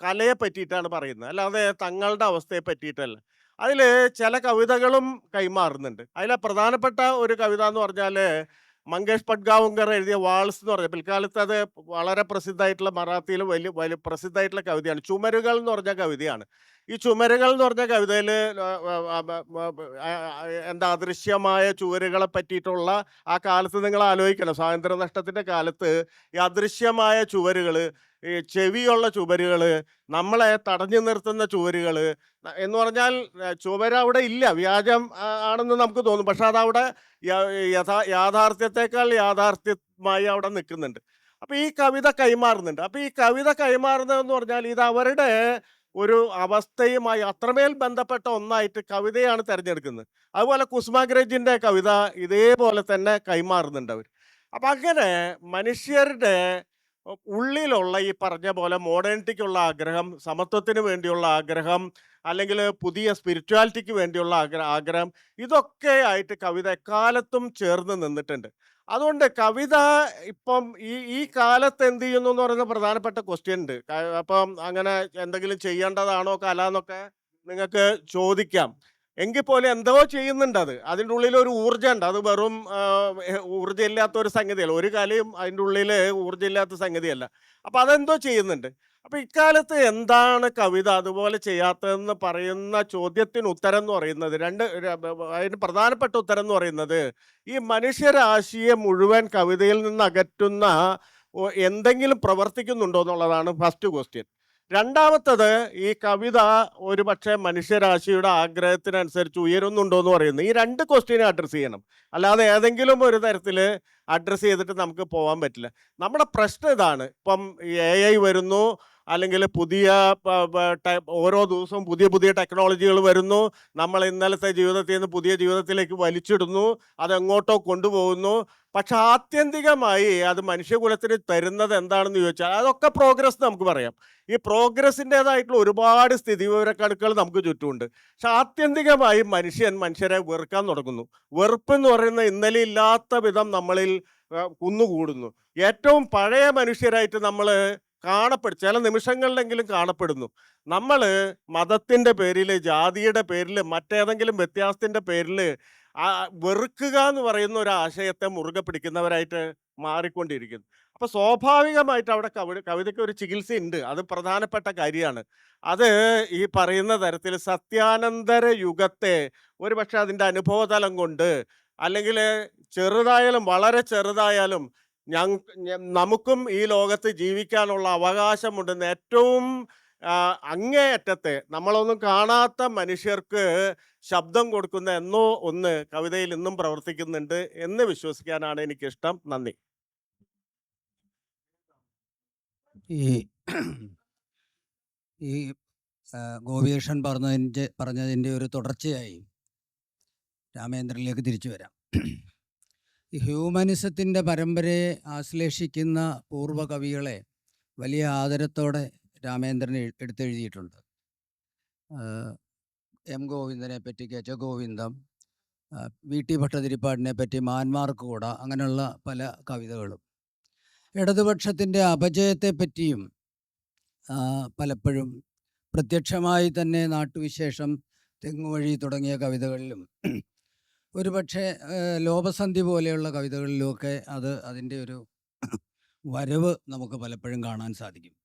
കലയെ പറ്റിയിട്ടാണ് പറയുന്നത്, അല്ലാതെ തങ്ങളുടെ അവസ്ഥയെ പറ്റിയിട്ടല്ല. അതിൽ ചില കവിതകളും കൈമാറുന്നുണ്ട്. അതിലെ പ്രധാനപ്പെട്ട ഒരു കവിത എന്ന് പറഞ്ഞാൽ മങ്കേഷ് പട്ഗാവങ്കർ എഴുതിയ വാൾസ് എന്ന് പറഞ്ഞ, പിൽക്കാലത്ത് അത് വളരെ പ്രസിദ്ധമായിട്ടുള്ള മറാത്തിയിൽ വലിയ പ്രസിദ്ധമായിട്ടുള്ള കവിതയാണ്. ചുമരുകൾ എന്ന് പറഞ്ഞ കവിതയാണ്. ഈ ചുമരുകൾ എന്ന് പറഞ്ഞ കവിതയിൽ എന്താ അദൃശ്യമായ ചുവരുകളെ പറ്റിയിട്ടുള്ള, ആ കാലത്ത് നിങ്ങൾ ആലോചിക്കണം, സ്വാതന്ത്ര്യ നഷ്ടത്തിൻ്റെ കാലത്ത് ഈ അദൃശ്യമായ ചുവരുകൾ, ഈ ചെവിയുള്ള ചുവരുകൾ, നമ്മളെ തടഞ്ഞു നിർത്തുന്ന ചുവരുകൾ എന്ന് പറഞ്ഞാൽ ചുവര് അവിടെ ഇല്ല, വ്യാജം ആണെന്ന് നമുക്ക് തോന്നും. പക്ഷെ അതവിടെ യാഥാർത്ഥ്യത്തെക്കാൾ യാഥാർത്ഥ്യമായി അവിടെ നിൽക്കുന്നുണ്ട്. അപ്പം ഈ കവിത കൈമാറുന്നുണ്ട്. അപ്പം ഈ കവിത കൈമാറുന്നതെന്ന് പറഞ്ഞാൽ ഇത് അവരുടെ ഒരു അവസ്ഥയുമായി അത്രമേൽ ബന്ധപ്പെട്ട ഒന്നായിട്ട് കവിതയാണ് തിരഞ്ഞെടുക്കുന്നത്. അതുപോലെ കുസുമാഗ്രജിൻ്റെ കവിത ഇതേപോലെ തന്നെ കൈമാറുന്നുണ്ട് അവർ. അപ്പം അങ്ങനെ മനുഷ്യരുടെ ഉള്ളിലുള്ള ഈ പറഞ്ഞ പോലെ മോഡേണിറ്റിക്കുള്ള ആഗ്രഹം, സമത്വത്തിന് വേണ്ടിയുള്ള ആഗ്രഹം, അല്ലെങ്കിൽ പുതിയ സ്പിരിച്വാലിറ്റിക്ക് വേണ്ടിയുള്ള ആഗ്രഹം, ഇതൊക്കെ ആയിട്ട് കവിത എക്കാലത്തും ചേർന്ന് നിന്നിട്ടുണ്ട്. അതുകൊണ്ട് കവിത ഇപ്പം ഈ കാലത്ത് എന്ത് ചെയ്യുന്നു എന്ന് പറയുന്ന പ്രധാനപ്പെട്ട ക്വസ്റ്റ്യൻ ഉണ്ട്. അപ്പം അങ്ങനെ എന്തെങ്കിലും ചെയ്യേണ്ടതാണോ കല എന്നൊക്കെ നിങ്ങൾക്ക് ചോദിക്കാം. എങ്കിൽ പോലും എന്തോ ചെയ്യുന്നുണ്ട്. അതിൻ്റെ ഉള്ളിൽ ഒരു ഊർജ്ജം ഉണ്ട്. അത് വെറും ഊർജ്ജം ഇല്ലാത്ത ഒരു സംഗതിയല്ല. ഒരു കലയും അതിൻ്റെ ഉള്ളിൽ ഊർജ്ജം ഇല്ലാത്ത സംഗതിയല്ല. അപ്പം അതെന്തോ ചെയ്യുന്നുണ്ട്. അപ്പം ഇക്കാലത്ത് എന്താണ് കവിത അതുപോലെ ചെയ്യാത്തതെന്ന് പറയുന്ന ചോദ്യത്തിന് ഉത്തരം എന്ന് പറയുന്നത് അതിന് പ്രധാനപ്പെട്ട ഉത്തരം എന്ന് പറയുന്നത്, ഈ മനുഷ്യരാശിയെ മുഴുവൻ കവിതയിൽ നിന്ന് അകറ്റുന്ന എന്തെങ്കിലും പ്രവർത്തിക്കുന്നുണ്ടോ എന്നുള്ളതാണ് ഫസ്റ്റ് ക്വസ്റ്റ്യൻ. രണ്ടാമത്തത്, ഈ കവിത ഒരു പക്ഷേ മനുഷ്യരാശിയുടെ ആഗ്രഹത്തിനനുസരിച്ച് ഉയരുന്നുണ്ടോ എന്ന് പറയുന്നത്. ഈ രണ്ട് ക്വസ്റ്റ്യനെ അഡ്രസ്സ് ചെയ്യണം. അല്ലാതെ ഏതെങ്കിലും ഒരു തരത്തിൽ അഡ്രസ്സ് ചെയ്തിട്ട് നമുക്ക് പോകാൻ പറ്റില്ല. നമ്മുടെ പ്രശ്നം ഇതാണ്. ഇപ്പം AI വരുന്നു, അല്ലെങ്കിൽ പുതിയ ഓരോ ദിവസവും പുതിയ പുതിയ ടെക്നോളജികൾ വരുന്നു. നമ്മൾ ഇന്നലത്തെ ജീവിതത്തിൽ നിന്ന് പുതിയ ജീവിതത്തിലേക്ക് വലിച്ചിടുന്നു, അതെങ്ങോട്ടോ കൊണ്ടുപോകുന്നു. പക്ഷെ ആത്യന്തികമായി അത് മനുഷ്യകുലത്തിന് തരുന്നത് എന്താണെന്ന് ചോദിച്ചാൽ അതൊക്കെ പ്രോഗ്രസ് നമുക്ക് പറയാം. ഈ പ്രോഗ്രസിൻ്റെതായിട്ടുള്ള ഒരുപാട് സ്ഥിതിവിവരക്കണക്കുകൾ നമുക്ക് ചുറ്റുമുണ്ട്. പക്ഷെ ആത്യന്തികമായി മനുഷ്യരെ വെറുക്കാൻ തുടങ്ങുന്നു. വെറുപ്പെന്ന് പറയുന്ന ഇന്നലെ ഇല്ലാത്ത വിധം നമ്മളിൽ കുന്നുകൂടുന്നു. ഏറ്റവും പഴയ മനുഷ്യരായിട്ട് നമ്മൾ ചില നിമിഷങ്ങളിലെങ്കിലും കാണപ്പെടുന്നു. നമ്മൾ മതത്തിൻ്റെ പേരിൽ, ജാതിയുടെ പേരിൽ, മറ്റേതെങ്കിലും വ്യത്യാസത്തിൻ്റെ പേരിൽ വെറുക്കുക എന്ന് പറയുന്ന ഒരു ആശയത്തെ മുറുകെ പിടിക്കുന്നവരായിട്ട് മാറിക്കൊണ്ടിരിക്കുന്നു. അപ്പോൾ സ്വാഭാവികമായിട്ട് അവിടെ കവിതയ്ക്ക് ഒരു ചികിത്സയുണ്ട്. അത് പ്രധാനപ്പെട്ട കാര്യമാണ്. അത് ഈ പറയുന്ന തരത്തിൽ സത്യാനന്തര യുഗത്തെ ഒരു പക്ഷെ അതിൻ്റെ അനുഭവതലം കൊണ്ട്, അല്ലെങ്കിൽ ചെറുതായാലും വളരെ ചെറുതായാലും നമുക്കും ഈ ലോകത്ത് ജീവിക്കാനുള്ള അവകാശമുണ്ടെന്ന് ഏറ്റവും അങ്ങേയറ്റത്തെ നമ്മളൊന്നും കാണാത്ത മനുഷ്യർക്ക് ശബ്ദം കൊടുക്കുന്ന എന്നോ ഒന്ന് കവിതയിൽ ഇന്നും പ്രവർത്തിക്കുന്നുണ്ട് എന്ന് വിശ്വസിക്കാനാണ് എനിക്കിഷ്ടം. നന്ദി. ഈ ഈ ഗോപികൃഷ്ണൻ പറഞ്ഞതിൻ്റെ ഒരു തുടർച്ചയായി രാമേന്ദ്രനിലേക്ക് തിരിച്ചു വരാം. ഈ ഹ്യൂമനിസത്തിൻ്റെ പരമ്പരയെ ആശ്ലേഷിക്കുന്ന പൂർവ്വ കവികളെ വലിയ ആദരത്തോടെ രാമേന്ദ്രൻ എടുത്തെഴുതിയിട്ടുണ്ട്. എം ഗോവിന്ദനെ പറ്റി ഗജഗോവിന്ദം, VT ഭട്ടതിരിപ്പാടിനെ പറ്റി മാന്മാർക്ക് കൂട, അങ്ങനെയുള്ള പല കവിതകളും. ഇടതുപക്ഷത്തിൻ്റെ അപജയത്തെപ്പറ്റിയും പലപ്പോഴും പ്രത്യക്ഷമായി തന്നെ നാട്ടുവിശേഷം, തെങ്ങുവഴി തുടങ്ങിയ കവിതകളിലും ഒരുപക്ഷെ ലോപസന്ധി പോലെയുള്ള കവിതകളിലുമൊക്കെ അതിൻ്റെ ഒരു വരവ് നമുക്ക് പലപ്പോഴും കാണാൻ സാധിക്കും.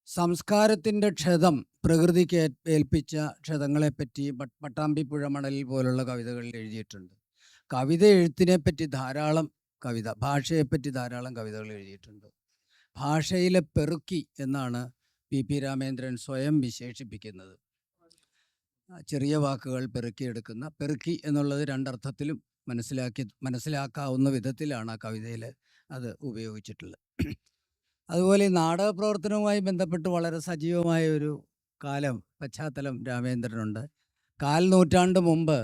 സംസ്കാരത്തിൻ്റെ ക്ഷതം, പ്രകൃതിക്ക് ഏൽപ്പിച്ച ക്ഷതങ്ങളെപ്പറ്റി പട്ടാമ്പിപ്പുഴ മണലിൽ പോലുള്ള കവിതകളിൽ എഴുതിയിട്ടുണ്ട്. കവിത എഴുത്തിനെപ്പറ്റി ധാരാളം ഭാഷയെപ്പറ്റി ധാരാളം കവിതകൾ എഴുതിയിട്ടുണ്ട്. ഭാഷയിലെ പെറുക്കി എന്നാണ് പി രാമേന്ദ്രൻ സ്വയം വിശേഷിപ്പിക്കുന്നത്. ചെറിയ വാക്കുകൾ പെറുക്കിയെടുക്കുന്ന, പെറുക്കി എന്നുള്ളത് രണ്ടർത്ഥത്തിലും മനസ്സിലാക്കാവുന്ന വിധത്തിലാണ് ആ കവിതയിൽ അത് ഉപയോഗിച്ചിട്ടുള്ളത്. അതുപോലെ ഈ നാടക പ്രവർത്തനവുമായി ബന്ധപ്പെട്ട് വളരെ സജീവമായ ഒരു പശ്ചാത്തലം രാമേന്ദ്രനുണ്ട്. 4 നൂറ്റാണ്ട് മുമ്പ്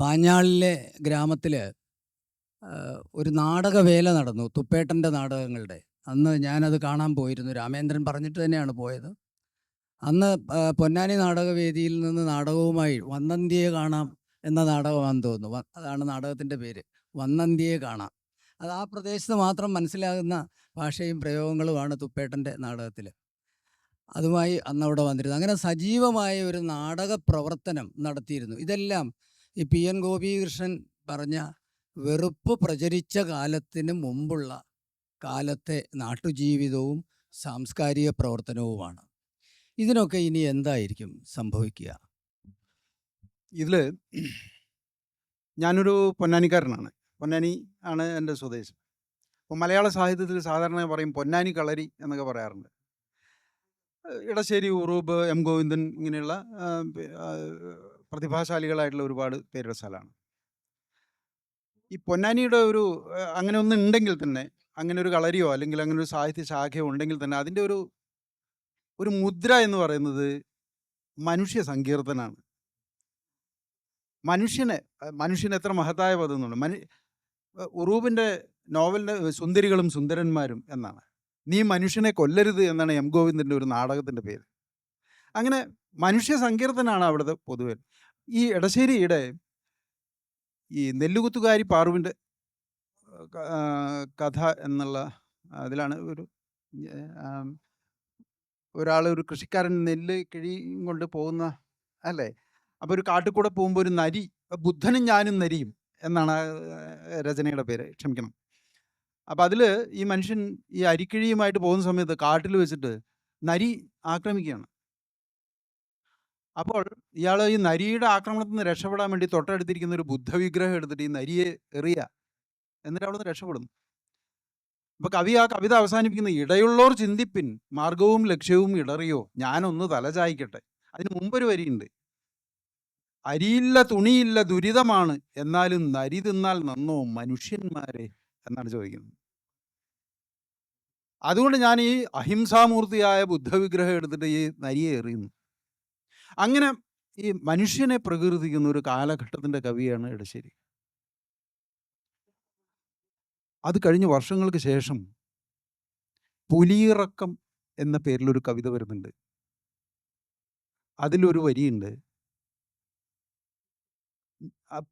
പാഞ്ഞാളിലെ ഗ്രാമത്തിൽ ഒരു നാടകവേല നടന്നു, തുപ്പേട്ടൻ്റെ നാടകങ്ങളുടെ. അന്ന് ഞാനത് കാണാൻ പോയിരുന്നു. രാമേന്ദ്രൻ പറഞ്ഞിട്ട് തന്നെയാണ് പോയത്. അന്ന് പൊന്നാനി നാടകവേദിയിൽ നിന്ന് നാടകവുമായി വന്നന്തിയെ കാണാം എന്ന നാടകമാണെന്ന് തോന്നുന്നു. അതാണ് നാടകത്തിൻ്റെ പേര്, വന്നന്തിയെ കാണാം. അത് ആ പ്രദേശത്ത് മാത്രം മനസ്സിലാകുന്ന ഭാഷയും പ്രയോഗങ്ങളുമാണ് തുപ്പേട്ടൻ്റെ നാടകത്തിൽ. അതുമായി അന്ന് അവിടെ വന്നിരുന്നു. അങ്ങനെ സജീവമായ ഒരു നാടക പ്രവർത്തനം നടത്തിയിരുന്നു. ഇതെല്ലാം ഈ PN ഗോപികൃഷ്ണൻ പറഞ്ഞ വെറുപ്പ് പ്രചരിച്ച കാലത്തിന് മുമ്പുള്ള കാലത്തെ നാട്ടുജീവിതവും സാംസ്കാരിക പ്രവർത്തനവുമാണ്. ഇതിനൊക്കെ ഇനി എന്തായിരിക്കും സംഭവിക്കുക? ഇതിൽ ഞാനൊരു പൊന്നാനിക്കാരനാണ്. പൊന്നാനി ആണ് എൻ്റെ സ്വദേശം. അപ്പോൾ മലയാള സാഹിത്യത്തിൽ സാധാരണ പറയും പൊന്നാനി കളരി എന്നൊക്കെ പറയാറുണ്ട്. ഇടശ്ശേരി ഉറൂബ്, M ഗോവിന്ദൻ ഇങ്ങനെയുള്ള പ്രതിഭാശാലികളായിട്ടുള്ള ഒരുപാട് പേരുടെ സ്ഥലമാണ്. ഈ പൊന്നാനിയുടെ ഒരു അങ്ങനെ ഒന്ന് ഉണ്ടെങ്കിൽ തന്നെ, അങ്ങനെ ഒരു കളരിയോ അല്ലെങ്കിൽ അങ്ങനെ ഒരു സാഹിത്യ ശാഖയോ ഉണ്ടെങ്കിൽ തന്നെ അതിൻ്റെ ഒരു മുദ്ര എന്ന് പറയുന്നത് മനുഷ്യ സങ്കീർത്തനാണ്. മനുഷ്യന് എത്ര മഹത്തായ പദം എന്നുണ്ട്. ഉറൂബിൻ്റെ നോവലിൻ്റെ സുന്ദരികളും സുന്ദരന്മാരും എന്നാണ്. നീ മനുഷ്യനെ കൊല്ലരുത് എന്നാണ് M ഗോവിന്ദൻ്റെ ഒരു നാടകത്തിൻ്റെ പേര്. അങ്ങനെ മനുഷ്യ സങ്കീർത്തനാണ് അവിടുത്തെ പൊതുവെ. ഈ ഇടശ്ശേരിയുടെ ഈ നെല്ലുകുത്തുകാരി പാറുവിൻ്റെ കഥ എന്നുള്ള അതിലാണ് ഒരു കൃഷിക്കാരൻ നെല്ല് കൊണ്ട് പോകുന്ന അല്ലേ. അപ്പോൾ ഒരു കാട്ടിൽ കൂടെ പോകുമ്പോൾ ഒരു നരി, ബുദ്ധനും ഞാനും നരിയും എന്നാണ് രചനയുടെ പേര്, ക്ഷമിക്കണം. അപ്പോൾ അതിൽ ഈ മനുഷ്യൻ ഈ അരിക്കിഴിയുമായിട്ട് പോകുന്ന സമയത്ത് കാട്ടിൽ വെച്ചിട്ട് നരി ആക്രമിക്കുകയാണ്. അപ്പോൾ ഇയാൾ ഈ നരിയുടെ ആക്രമണത്തിൽ നിന്ന് രക്ഷപ്പെടാൻ വേണ്ടി തൊട്ടടുത്തിരിക്കുന്ന ഒരു ബുദ്ധവിഗ്രഹം എടുത്തിട്ട് ഈ നരിയെ എറിയുക, എന്നിട്ട് അവിടെ നിന്ന് രക്ഷപ്പെടുന്നു. അപ്പോൾ ആ കവിത അവസാനിപ്പിക്കുന്ന ഇടയുള്ളോർ ചിന്തിപ്പിൻ മാർഗവും ലക്ഷ്യവും ഇടറിയോ ഞാനൊന്ന് തലചായ്ക്കട്ടെ. അതിന് മുമ്പൊരു വരിയുണ്ട്, അരിയില്ല തുണിയില്ല ദുരിതമാണ് എന്നാലും നരി തിന്നാൽ നന്നോ മനുഷ്യന്മാരെ എന്നാണ് ചോദിക്കുന്നത്. അതുകൊണ്ട് ഞാൻ ഈ അഹിംസാമൂർത്തിയായ ബുദ്ധവിഗ്രഹം എടുത്തിട്ട് ഈ നരിയെ എറിയുന്നു. അങ്ങനെ ഈ മനുഷ്യനെ പ്രകീർത്തിക്കുന്ന ഒരു കാലഘട്ടത്തിൻ്റെ കവിയാണ് ഇടശ്ശേരി. അത് കഴിഞ്ഞ് വർഷങ്ങൾക്ക് ശേഷം പുലിയിറക്കം എന്ന പേരിലൊരു കവിത വരുന്നുണ്ട്. അതിലൊരു വരിയുണ്ട്,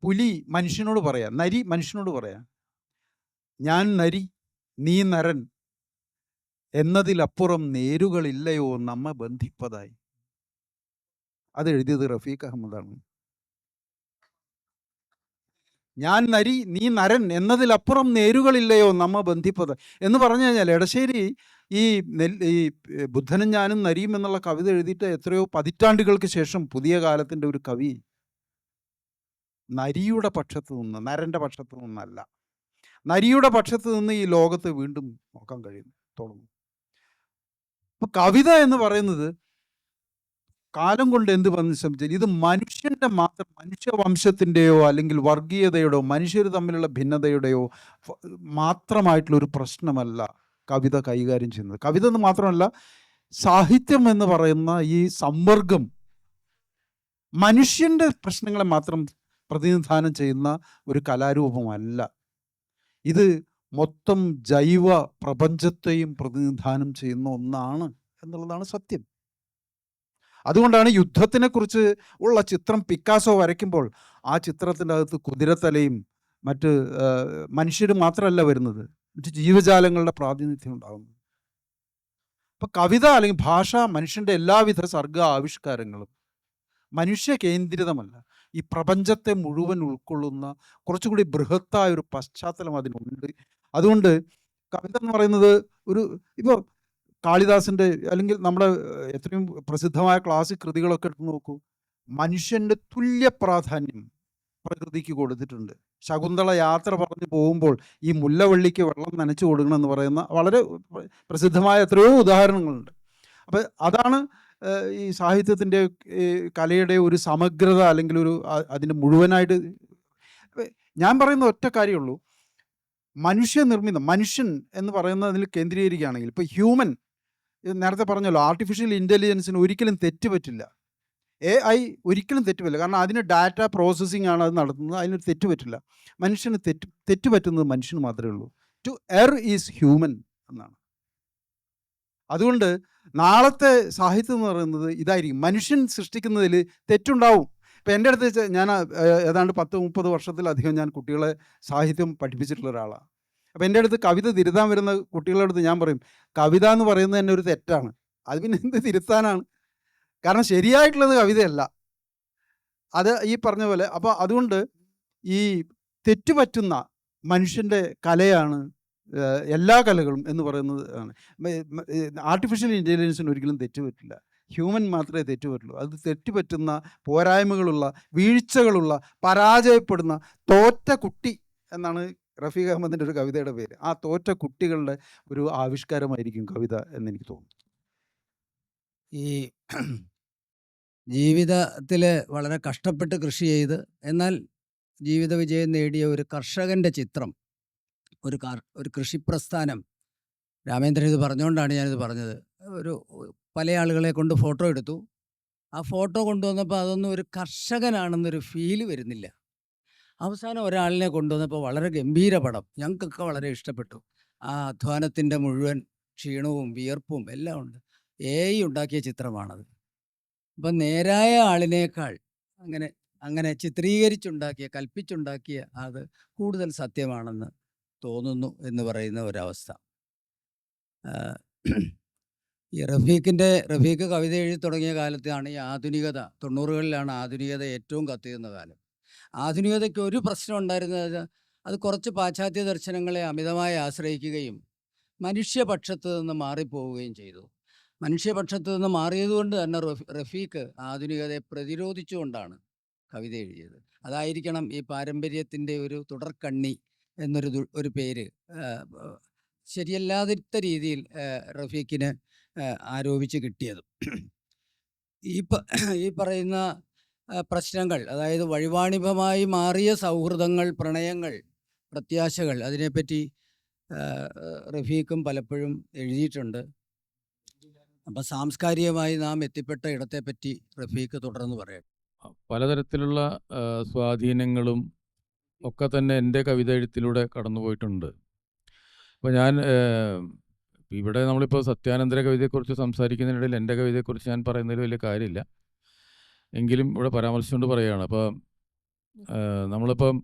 പുലി മനുഷ്യനോട് പറയാ, നരി മനുഷ്യനോട് പറയാ, ഞാൻ നരി നീ നരൻ എന്നതിലപ്പുറം നേരുകളില്ലയോ നമ്മ ബന്ധിപ്പതായി. അത് എഴുതിയത് റഫീഖ് അഹമ്മദാണ്. ഞാൻ നരി നീ നരൻ എന്നതിലപ്പുറം നേരുകളില്ലയോ നമ്മ ബന്ധിപ്പത് എന്ന് പറഞ്ഞു കഴിഞ്ഞാൽ ഇടശ്ശേരി ഈ ബുദ്ധനും ഞാനും നരിയും എന്നുള്ള കവിത എഴുതിയിട്ട് എത്രയോ പതിറ്റാണ്ടുകൾക്ക് ശേഷം പുതിയ കാലത്തിൻ്റെ ഒരു കവി നരിയുടെ പക്ഷത്ത് നിന്ന്, നരൻ്റെ പക്ഷത്ത് നിന്നല്ല, നരിയുടെ പക്ഷത്ത് നിന്ന് ഈ ലോകത്ത് വീണ്ടും നോക്കാൻ തുടങ്ങും. അപ്പൊ കവിത എന്ന് പറയുന്നത് കാലം കൊണ്ട് എന്ത് വന്ന് ശ്രമിച്ചാൽ ഇത് മനുഷ്യൻ്റെ മാത്രം, മനുഷ്യവംശത്തിൻ്റെയോ അല്ലെങ്കിൽ വർഗീയതയുടെയോ മനുഷ്യർ തമ്മിലുള്ള ഭിന്നതയുടെയോ മാത്രമായിട്ടുള്ളൊരു പ്രശ്നമല്ല കവിത കൈകാര്യം ചെയ്യുന്നത്. കവിത എന്ന് മാത്രമല്ല, സാഹിത്യം എന്ന് പറയുന്ന ഈ സംവർഗം മനുഷ്യൻ്റെ പ്രശ്നങ്ങളെ മാത്രം പ്രതിനിധാനം ചെയ്യുന്ന ഒരു കലാരൂപമല്ല. ഇത് മൊത്തം ജൈവ പ്രപഞ്ചത്തെയും പ്രതിനിധാനം ചെയ്യുന്ന ഒന്നാണ് എന്നുള്ളതാണ് സത്യം. അതുകൊണ്ടാണ് യുദ്ധത്തിനെ കുറിച്ച് ഉള്ള ചിത്രം പിക്കാസോ വരയ്ക്കുമ്പോൾ ആ ചിത്രത്തിൻ്റെ അകത്ത് കുതിരത്തലയും മറ്റ് മനുഷ്യർ മാത്രമല്ല വരുന്നത്, മറ്റ് ജീവജാലങ്ങളുടെ പ്രാതിനിധ്യം ഉണ്ടാകുന്നത്. അപ്പം കവിത അല്ലെങ്കിൽ ഭാഷ മനുഷ്യൻ്റെ എല്ലാവിധ സർഗ ആവിഷ്കാരങ്ങളും മനുഷ്യ കേന്ദ്രിതമല്ല, ഈ പ്രപഞ്ചത്തെ മുഴുവൻ ഉൾക്കൊള്ളുന്ന കുറച്ചുകൂടി ബൃഹത്തായ ഒരു പശ്ചാത്തലം അതിനുണ്ട്. അതുകൊണ്ട് കവിത എന്ന് പറയുന്നത് ഇപ്പോൾ കാളിദാസിൻ്റെ അല്ലെങ്കിൽ നമ്മുടെ എത്രയും പ്രസിദ്ധമായ ക്ലാസിക് കൃതികളൊക്കെ എടുത്ത് നോക്കൂ, മനുഷ്യൻ്റെ തുല്യ പ്രാധാന്യം പ്രകൃതിക്ക് കൊടുത്തിട്ടുണ്ട്. ശകുന്തള യാത്ര പറഞ്ഞു പോകുമ്പോൾ ഈ മുല്ലവള്ളിക്ക് വെള്ളം നനച്ചു കൊടുക്കണമെന്ന് പറയുന്ന വളരെ പ്രസിദ്ധമായ എത്രയോ ഉദാഹരണങ്ങളുണ്ട്. അപ്പം അതാണ് ഈ സാഹിത്യത്തിൻ്റെ കലയുടെ ഒരു സമഗ്രത, അല്ലെങ്കിൽ ഒരു അതിൻ്റെ മുഴുവനായിട്ട് ഞാൻ പറയുന്ന ഒറ്റ കാര്യമുള്ളൂ. മനുഷ്യനിർമ്മിതം, മനുഷ്യൻ എന്ന് പറയുന്നതിൽ കേന്ദ്രീകരിക്കുകയാണെങ്കിൽ, ഇപ്പോൾ ഹ്യൂമൻ, നേരത്തെ പറഞ്ഞല്ലോ, ആർട്ടിഫിഷ്യൽ ഇൻ്റലിജൻസിന് ഒരിക്കലും തെറ്റ് പറ്റില്ല. AI ഒരിക്കലും തെറ്റ് പറ്റില്ല. കാരണം അതിന് ഡാറ്റ പ്രോസസ്സിംഗ് ആണ് അത് നടത്തുന്നത്. അതിനൊരു തെറ്റ് പറ്റില്ല. മനുഷ്യന് തെറ്റ് പറ്റുന്നത് മനുഷ്യന് മാത്രമേ ഉള്ളൂ. ടു എർ ഈസ് ഹ്യൂമൻ എന്നാണ്. അതുകൊണ്ട് നാളത്തെ സാഹിത്യം എന്ന് പറയുന്നത് ഇതായിരിക്കും. മനുഷ്യൻ സൃഷ്ടിക്കുന്നതിൽ തെറ്റുണ്ടാവും. ഇപ്പം എൻ്റെ അടുത്ത് ഞാൻ ഏതാണ്ട് 10-30 വർഷത്തിലധികം ഞാൻ കുട്ടികളെ സാഹിത്യം പഠിപ്പിച്ചിട്ടുള്ള ഒരാളാണ്. അപ്പോൾ എൻ്റെ അടുത്ത് കവിത തിരുത്താൻ വരുന്ന കുട്ടികളുടെ അടുത്ത് ഞാൻ പറയും, കവിത എന്ന് പറയുന്നത് തന്നെ ഒരു തെറ്റാണ്. അത് പിന്നെ എന്ത് തിരുത്താനാണ്? കാരണം ശരിയായിട്ടുള്ളത് കവിതയല്ല, അത് ഈ പറഞ്ഞ പോലെ. അപ്പോൾ അതുകൊണ്ട് ഈ തെറ്റുപറ്റുന്ന മനുഷ്യൻ്റെ കലയാണ് എല്ലാ കലകളും എന്ന് പറയുന്നത് ആണ്. ആർട്ടിഫിഷ്യൽ ഇൻ്റലിജൻസിന് ഒരിക്കലും തെറ്റുപറ്റില്ല. ഹ്യൂമൻ മാത്രമേ തെറ്റുപറ്റുള്ളൂ. അത് തെറ്റുപറ്റുന്ന, പോരായ്മകളുള്ള, വീഴ്ചകളുള്ള, പരാജയപ്പെടുന്ന തോറ്റ കുട്ടി എന്നാണ് റഫീഖ് അഹമ്മദിൻ്റെ ഒരു കവിതയുടെ പേര്. ആ തോറ്റ കുട്ടികളുടെ ഒരു ആവിഷ്കാരമായിരിക്കും കവിത എന്നെനിക്ക് തോന്നുന്നു. ഈ ജീവിതത്തിൽ വളരെ കഷ്ടപ്പെട്ട് കൃഷി ചെയ്ത് എന്നാൽ ജീവിത വിജയം നേടിയ ഒരു കർഷകൻ്റെ ചിത്രം, ഒരു കൃഷിപ്രസ്ഥാനം, രാമേന്ദ്രൻ ഇത് പറഞ്ഞുകൊണ്ടാണ് ഞാനിത് പറഞ്ഞത്. പല ആളുകളെ കൊണ്ട് ഫോട്ടോ എടുത്തു. ആ ഫോട്ടോ കൊണ്ടുവന്നപ്പോൾ അതൊന്നും ഒരു കർഷകനാണെന്നൊരു ഫീല് വരുന്നില്ല. അവസാനം ഒരാളിനെ കൊണ്ടുവന്നപ്പോൾ വളരെ ഗംഭീര പടം, ഞങ്ങൾക്കൊക്കെ വളരെ ഇഷ്ടപ്പെട്ടു. ആ അധ്വാനത്തിൻ്റെ മുഴുവൻ ക്ഷീണവും വിയർപ്പും എല്ലാം ഉണ്ട്. AI ഉണ്ടാക്കിയ ചിത്രമാണത്. അപ്പം നേരായ ആളിനേക്കാൾ അങ്ങനെ ചിത്രീകരിച്ചുണ്ടാക്കിയ, കൽപ്പിച്ചുണ്ടാക്കിയ അത് കൂടുതൽ സത്യമാണെന്ന് തോന്നുന്നു എന്ന് പറയുന്ന ഒരവസ്ഥ. ഈ റഫീഖ് കവിത എഴുതി തുടങ്ങിയ കാലത്താണ് ഈ ആധുനികത, 90കളിലാണ് ആധുനികത ഏറ്റവും കത്തിയുന്ന കാലം. ആധുനികതയ്ക്ക് ഒരു പ്രശ്നം ഉണ്ടായിരുന്നത് അത് കുറച്ച് പാശ്ചാത്യ ദർശനങ്ങളെ അമിതമായി ആശ്രയിക്കുകയും മനുഷ്യപക്ഷത്ത് നിന്ന് മാറിപ്പോവുകയും ചെയ്തു. മനുഷ്യപക്ഷത്ത് നിന്ന് മാറിയതുകൊണ്ട് തന്നെ റഫീഖ് ആധുനികതയെ പ്രതിരോധിച്ചുകൊണ്ടാണ് കവിത എഴുതിയത്. അതായിരിക്കണം ഈ പാരമ്പര്യത്തിൻ്റെ ഒരു തുടർക്കണ്ണി എന്നൊരു പേര് ശരിയല്ലാത്ത രീതിയിൽ റഫീഖിന് ആരോപിച്ച് കിട്ടിയത്. ഈ പറയുന്ന പ്രശ്നങ്ങൾ, അതായത് വഴിവാണിഭമായി മാറിയ സൗഹൃദങ്ങൾ, പ്രണയങ്ങൾ, പ്രത്യാശകൾ, അതിനെപ്പറ്റി റഫീഖും പലപ്പോഴും എഴുതിയിട്ടുണ്ട്. അപ്പം സാംസ്കാരികമായി നാം എത്തിപ്പെട്ട ഇടത്തെപ്പറ്റി റഫീഖ് തുടർന്ന് പറയാം. പലതരത്തിലുള്ള സ്വാധീനങ്ങളും ഒക്കെ തന്നെ എൻ്റെ കവിത എഴുത്തിലൂടെ കടന്നുപോയിട്ടുണ്ട്. അപ്പോൾ ഞാൻ ഇവിടെ നമ്മളിപ്പോൾ സത്യാനന്തര കവിതയെക്കുറിച്ച് സംസാരിക്കുന്നതിനിടയിൽ എൻ്റെ കവിതയെക്കുറിച്ച് ഞാൻ പറയുന്നതിൽ വലിയ കാര്യമില്ല, എങ്കിലും ഇവിടെ പരാമർശിച്ചുകൊണ്ട് പറയുകയാണ്. അപ്പോൾ നമ്മളിപ്പം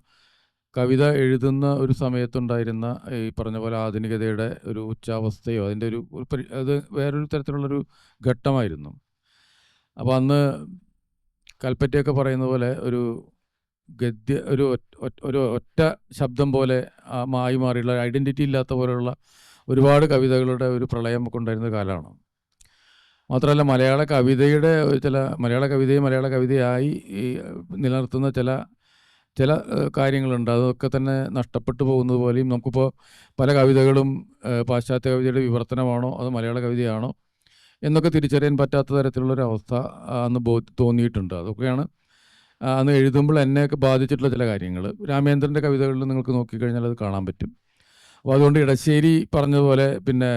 കവിത എഴുതുന്ന ഒരു സമയത്തുണ്ടായിരുന്ന ഈ പറഞ്ഞ പോലെ ആധുനികതയുടെ ഒരു ഉച്ചാവസ്ഥയോ അതിൻ്റെ അത് വേറൊരു തരത്തിലുള്ളൊരു ഘട്ടമായിരുന്നു. അപ്പോൾ അന്ന് കൽപ്പറ്റയൊക്കെ പറയുന്ന പോലെ ഒരു ഒറ്റ ശബ്ദം പോലെ മായി മാറിയുള്ള ഐഡൻറ്റിറ്റി ഇല്ലാത്ത പോലെയുള്ള ഒരുപാട് കവിതകളുടെ ഒരു പ്രളയം ഒക്കെ ഉണ്ടായിരുന്ന കാലമാണ്. മാത്രമല്ല മലയാള കവിതയെ മലയാള കവിതയായി നിലനിർത്തുന്ന ചില കാര്യങ്ങളുണ്ട്. അതൊക്കെ തന്നെ നഷ്ടപ്പെട്ടു പോകുന്നത് പോലെയും നമുക്കിപ്പോൾ പല കവിതകളും പാശ്ചാത്യ കവിതയുടെ വിവർത്തനമാണോ അത് മലയാള കവിതയാണോ എന്നൊക്കെ തിരിച്ചറിയാൻ പറ്റാത്ത തരത്തിലുള്ളൊരവസ്ഥ അന്ന് തോന്നിയിട്ടുണ്ട്. അതൊക്കെയാണ് അന്ന് എഴുതുമ്പോൾ എന്നെയൊക്കെ ബാധിച്ചിട്ടുള്ള ചില കാര്യങ്ങൾ. രാമേന്ദ്രൻ്റെ കവിതകളിൽ നിങ്ങൾക്ക് നോക്കിക്കഴിഞ്ഞാൽ അത് കാണാൻ പറ്റും. അപ്പോൾ അതുകൊണ്ട് ഇടശ്ശേരി പറഞ്ഞതുപോലെ പിന്നെ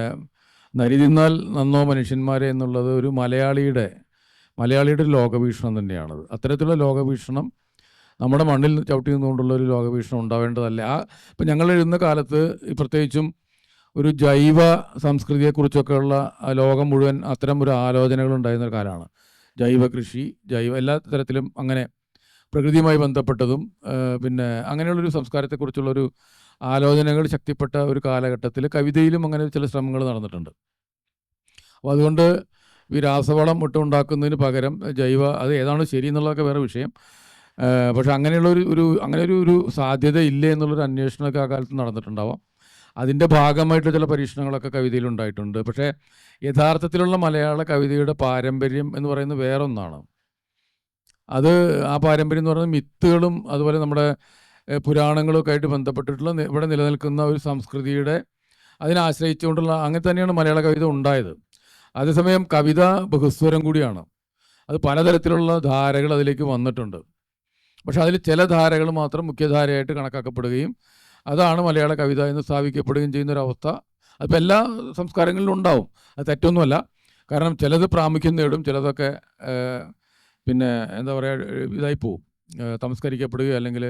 നരി തിന്നാൽ നന്നോ മനുഷ്യന്മാരെ എന്നുള്ളത് ഒരു മലയാളിയുടെ ഒരു ലോകവീക്ഷണം തന്നെയാണത്. അത്തരത്തിലുള്ള ലോകവീക്ഷണം നമ്മുടെ മണ്ണിൽ ചവിട്ടി നിന്നുകൊണ്ടുള്ള ഒരു ലോകവീക്ഷണം ഉണ്ടാവേണ്ടതല്ല. ഇപ്പം ഞങ്ങൾ എഴുതുന്ന കാലത്ത് പ്രത്യേകിച്ചും ഒരു ജൈവ സംസ്കൃതിയെക്കുറിച്ചൊക്കെയുള്ള ലോകം മുഴുവൻ അത്തരം ഒരു ആലോചനകൾ ഉണ്ടായിരുന്ന ഒരു കാലമാണ്. ജൈവ കൃഷി, എല്ലാ തരത്തിലും അങ്ങനെ പ്രകൃതിയുമായി ബന്ധപ്പെട്ടതും പിന്നെ അങ്ങനെയുള്ളൊരു സംസ്കാരത്തെക്കുറിച്ചുള്ളൊരു ആലോചനകൾ ശക്തിപ്പെട്ട ഒരു കാലഘട്ടത്തിൽ കവിതയിലും അങ്ങനെ ചില ശ്രമങ്ങൾ നടന്നിട്ടുണ്ട്. അപ്പോൾ അതുകൊണ്ട് ഈ രാസവളം ഉണ്ടാക്കുന്നതിന് പകരം അത് ഏതാണ് ശരി എന്നുള്ളതൊക്കെ വേറെ വിഷയം. പക്ഷെ അങ്ങനെയുള്ള ഒരു സാധ്യത ഇല്ലേ എന്നുള്ളൊരു അന്വേഷണമൊക്കെ ആ കാലത്ത് നടന്നിട്ടുണ്ടാവാം. അതിൻ്റെ ഭാഗമായിട്ടുള്ള ചില പരീക്ഷണങ്ങളൊക്കെ കവിതയിലുണ്ടായിട്ടുണ്ട്. പക്ഷേ യഥാർത്ഥത്തിലുള്ള മലയാള കവിതയുടെ പാരമ്പര്യം എന്ന് പറയുന്നത് വേറൊന്നാണ്. അത് ആ പാരമ്പര്യം എന്ന് പറയുന്നത് മിത്തുകളും അതുപോലെ നമ്മുടെ പുരാണങ്ങളൊക്കെ ആയിട്ട് ബന്ധപ്പെട്ടിട്ടുള്ള ഇവിടെ നിലനിൽക്കുന്ന ഒരു സംസ്കൃതിയുടെ അതിനെ ആശ്രയിച്ചുകൊണ്ടുള്ള അങ്ങനെ തന്നെയാണ് മലയാള കവിത ഉണ്ടായത്. അതേസമയം കവിത ബഹുസ്വരം കൂടിയാണ്. അത് പലതരത്തിലുള്ള ധാരകൾ അതിലേക്ക് വന്നിട്ടുണ്ട്. പക്ഷെ അതിൽ ചില ധാരകൾ മാത്രം മുഖ്യധാരയായിട്ട് കണക്കാക്കപ്പെടുകയും അതാണ് മലയാള കവിത എന്ന് സ്ഥാപിക്കപ്പെടുകയും ചെയ്യുന്നൊരവസ്ഥ അതിപ്പോൾ എല്ലാ സംസ്കാരങ്ങളിലും ഉണ്ടാവും. അത് തെറ്റൊന്നുമല്ല. കാരണം ചിലത് പ്രാമുഖ്യം നേടും, ചിലതൊക്കെ പിന്നെ എന്താ പറയുക ഇതായി പോവും, തമസ്കരിക്കപ്പെടുകയോ അല്ലെങ്കിൽ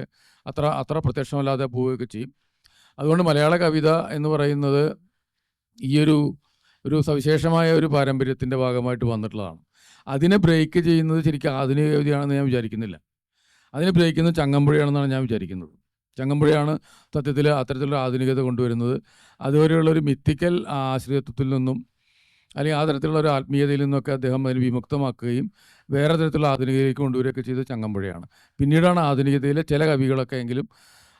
അത്ര പ്രത്യക്ഷമല്ലാതെ പോവുകയൊക്കെ ചെയ്യും. അതുകൊണ്ട് മലയാള കവിത എന്ന് പറയുന്നത് ഈ ഒരു സവിശേഷമായ ഒരു പാരമ്പര്യത്തിൻ്റെ ഭാഗമായിട്ട് വന്നിട്ടുള്ളതാണ്. അതിനെ ബ്രേക്ക് ചെയ്യുന്നത് ശരിക്കും ആധുനിക കവിതയാണെന്ന് ഞാൻ വിചാരിക്കുന്നില്ല. അതിനെ ബ്രേക്ക് ചെയ്യുന്നത് ചങ്ങമ്പുഴയാണെന്നാണ് ഞാൻ വിചാരിക്കുന്നത്. ചങ്ങമ്പുഴയാണ് സത്യത്തിൽ അത്തരത്തിലുള്ള ആധുനികത കൊണ്ടുവരുന്നത്. അതുവരെയുള്ളൊരു മിത്തിക്കൽ ആശ്രിതത്വത്തിൽ നിന്നും അല്ലെങ്കിൽ ആ തരത്തിലുള്ള ഒരു ആത്മീയതയിൽ നിന്നൊക്കെ അദ്ദേഹം അതിന് വിമുക്തമാക്കുകയും വേറെ തരത്തിലുള്ള ആധുനികതയിലേക്ക് കൊണ്ടുവരികയൊക്കെ ചെയ്തത് ചങ്ങമ്പുഴയാണ്. പിന്നീടാണ് ആധുനികതയിലെ ചില കവികളൊക്കെ എങ്കിലും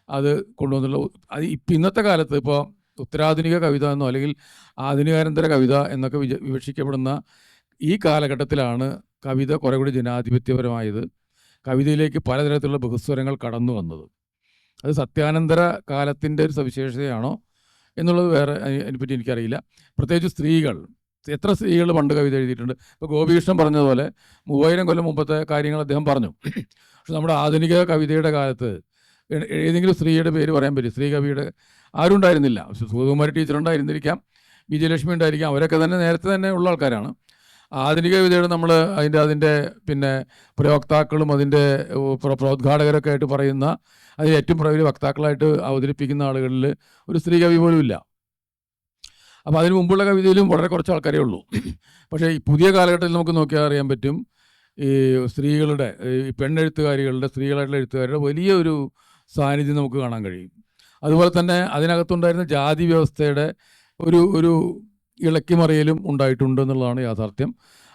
അത് കൊണ്ടുവന്നുള്ള അത് ഇന്നത്തെ കാലത്ത് ഇപ്പോൾ ഉത്തരാധുനിക കവിത എന്നോ അല്ലെങ്കിൽ ആധുനികാനന്തര കവിത എന്നൊക്കെ വിവക്ഷിക്കപ്പെടുന്ന ഈ കാലഘട്ടത്തിലാണ് കവിത കുറെ കൂടി ജനാധിപത്യപരമായത്. കവിതയിലേക്ക് പലതരത്തിലുള്ള ബഹുസ്വരങ്ങൾ കടന്നു വന്നത്. അത് സത്യാനന്തര കാലത്തിൻ്റെ ഒരു സവിശേഷതയാണോ എന്നുള്ളത് വേറെ അതിനെപ്പറ്റി എനിക്കറിയില്ല. പ്രത്യേകിച്ച് സ്ത്രീകൾ, എത്ര സ്ത്രീകൾ പണ്ട് കവിത എഴുതിയിട്ടുണ്ട്. ഇപ്പോൾ ഗോപികൃഷ്ണൻ പറഞ്ഞതുപോലെ 3000 കൊല്ലം മുമ്പത്തെ കാര്യങ്ങൾ അദ്ദേഹം പറഞ്ഞു. പക്ഷെ നമ്മുടെ ആധുനിക കവിതയുടെ കാലത്ത് ഏതെങ്കിലും സ്ത്രീയുടെ പേര് പറയാൻ പറ്റും? സ്ത്രീ കവിയുടെ ആരും ഉണ്ടായിരുന്നില്ല. സുഗതകുമാരി ടീച്ചർ ഉണ്ടായിരുന്നിരിക്കാം, വിജയലക്ഷ്മി ഉണ്ടായിരിക്കാം. അവരൊക്കെ തന്നെ നേരത്തെ തന്നെ ഉള്ള ആൾക്കാരാണ്. ആധുനിക കവിതയുടെ നമ്മൾ അതിൻ്റെ പിന്നെ പ്രയോക്താക്കളും അതിൻ്റെ പ്രോദ്ഘാടകരൊക്കെ ആയിട്ട് പറയുന്ന അതിൽ ഏറ്റവും വലിയ വക്താക്കളായിട്ട് അവതരിപ്പിക്കുന്ന ആളുകളിൽ ഒരു സ്ത്രീ കവി പോലും ഇല്ല. അപ്പോൾ അതിന് മുമ്പുള്ള കവിതയിലും വളരെ കുറച്ച് ആൾക്കാരേ ഉള്ളൂ. പക്ഷേ ഈ പുതിയ കാലഘട്ടത്തിൽ നമുക്ക് നോക്കിയാൽ അറിയാൻ പറ്റും ഈ സ്ത്രീകളുടെ ഈ പെണ്ണെഴുത്തുകാരികളുടെ സ്ത്രീകളായിട്ടുള്ള എഴുത്തുകാരുടെ വലിയൊരു സാന്നിധ്യം നമുക്ക് കാണാൻ കഴിയും. അതുപോലെ തന്നെ അതിനകത്തുണ്ടായിരുന്ന ജാതി വ്യവസ്ഥയുടെ ഒരു ഇളക്കിമറിയലും ഉണ്ടായിട്ടുണ്ട് എന്നുള്ളതാണ് യാഥാർത്ഥ്യം.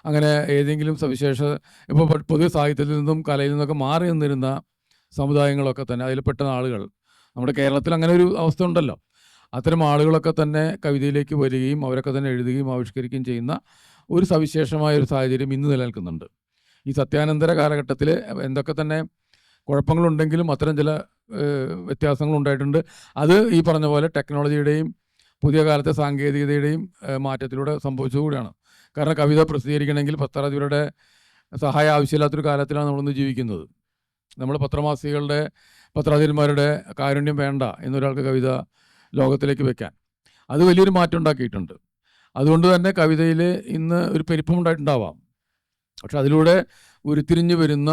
അങ്ങനെ ഏതെങ്കിലും സവിശേഷ ഇപ്പോൾ പൊതുവെ സാഹിത്യത്തിൽ നിന്നും കലയിൽ നിന്നൊക്കെ മാറി നിന്നിരുന്ന സമുദായങ്ങളൊക്കെ തന്നെ അതിൽ പെട്ട ആളുകൾ നമ്മുടെ കേരളത്തിൽ അങ്ങനെ ഒരു അവസ്ഥ ഉണ്ടല്ലോ. അത്തരം ആളുകളൊക്കെ തന്നെ കവിതയിലേക്ക് വരികയും അവരൊക്കെ തന്നെ എഴുതുകയും ആവിഷ്കരിക്കുകയും ചെയ്യുന്ന ഒരു സവിശേഷമായ ഒരു സാഹചര്യം ഇന്ന് നിലനിൽക്കുന്നുണ്ട്. ഈ സത്യാനന്തര കാലഘട്ടത്തിൽ എന്തൊക്കെ തന്നെ കുഴപ്പങ്ങളുണ്ടെങ്കിലും അത്തരം ചില വ്യത്യാസങ്ങളുണ്ടായിട്ടുണ്ട്. അത് ഈ പറഞ്ഞ പോലെ ടെക്നോളജിയുടെയും പുതിയ കാലത്തെ സാങ്കേതികതയുടെയും മാറ്റത്തിലൂടെ സംഭവിച്ചതുകൂടിയാണ്. കാരണം കവിത പ്രസിദ്ധീകരിക്കണമെങ്കിൽ പത്രാധിപരുടെ സഹായം ആവശ്യമില്ലാത്തൊരു കാലത്തിലാണ് നമ്മളിന്ന് ജീവിക്കുന്നത്. നമ്മൾ പത്രാധിപന്മാരുടെ കാരുണ്യം വേണ്ട എന്നൊരാൾക്ക് കവിത ലോകത്തിലേക്ക് വെക്കാൻ അത് വലിയൊരു മാറ്റം ഉണ്ടാക്കിയിട്ടുണ്ട്. അതുകൊണ്ട് തന്നെ കവിതയിൽ ഇന്ന് ഒരു പെരുപ്പമുണ്ടായിട്ടുണ്ടാവാം. പക്ഷെ അതിലൂടെ ഉരുത്തിരിഞ്ഞു വരുന്ന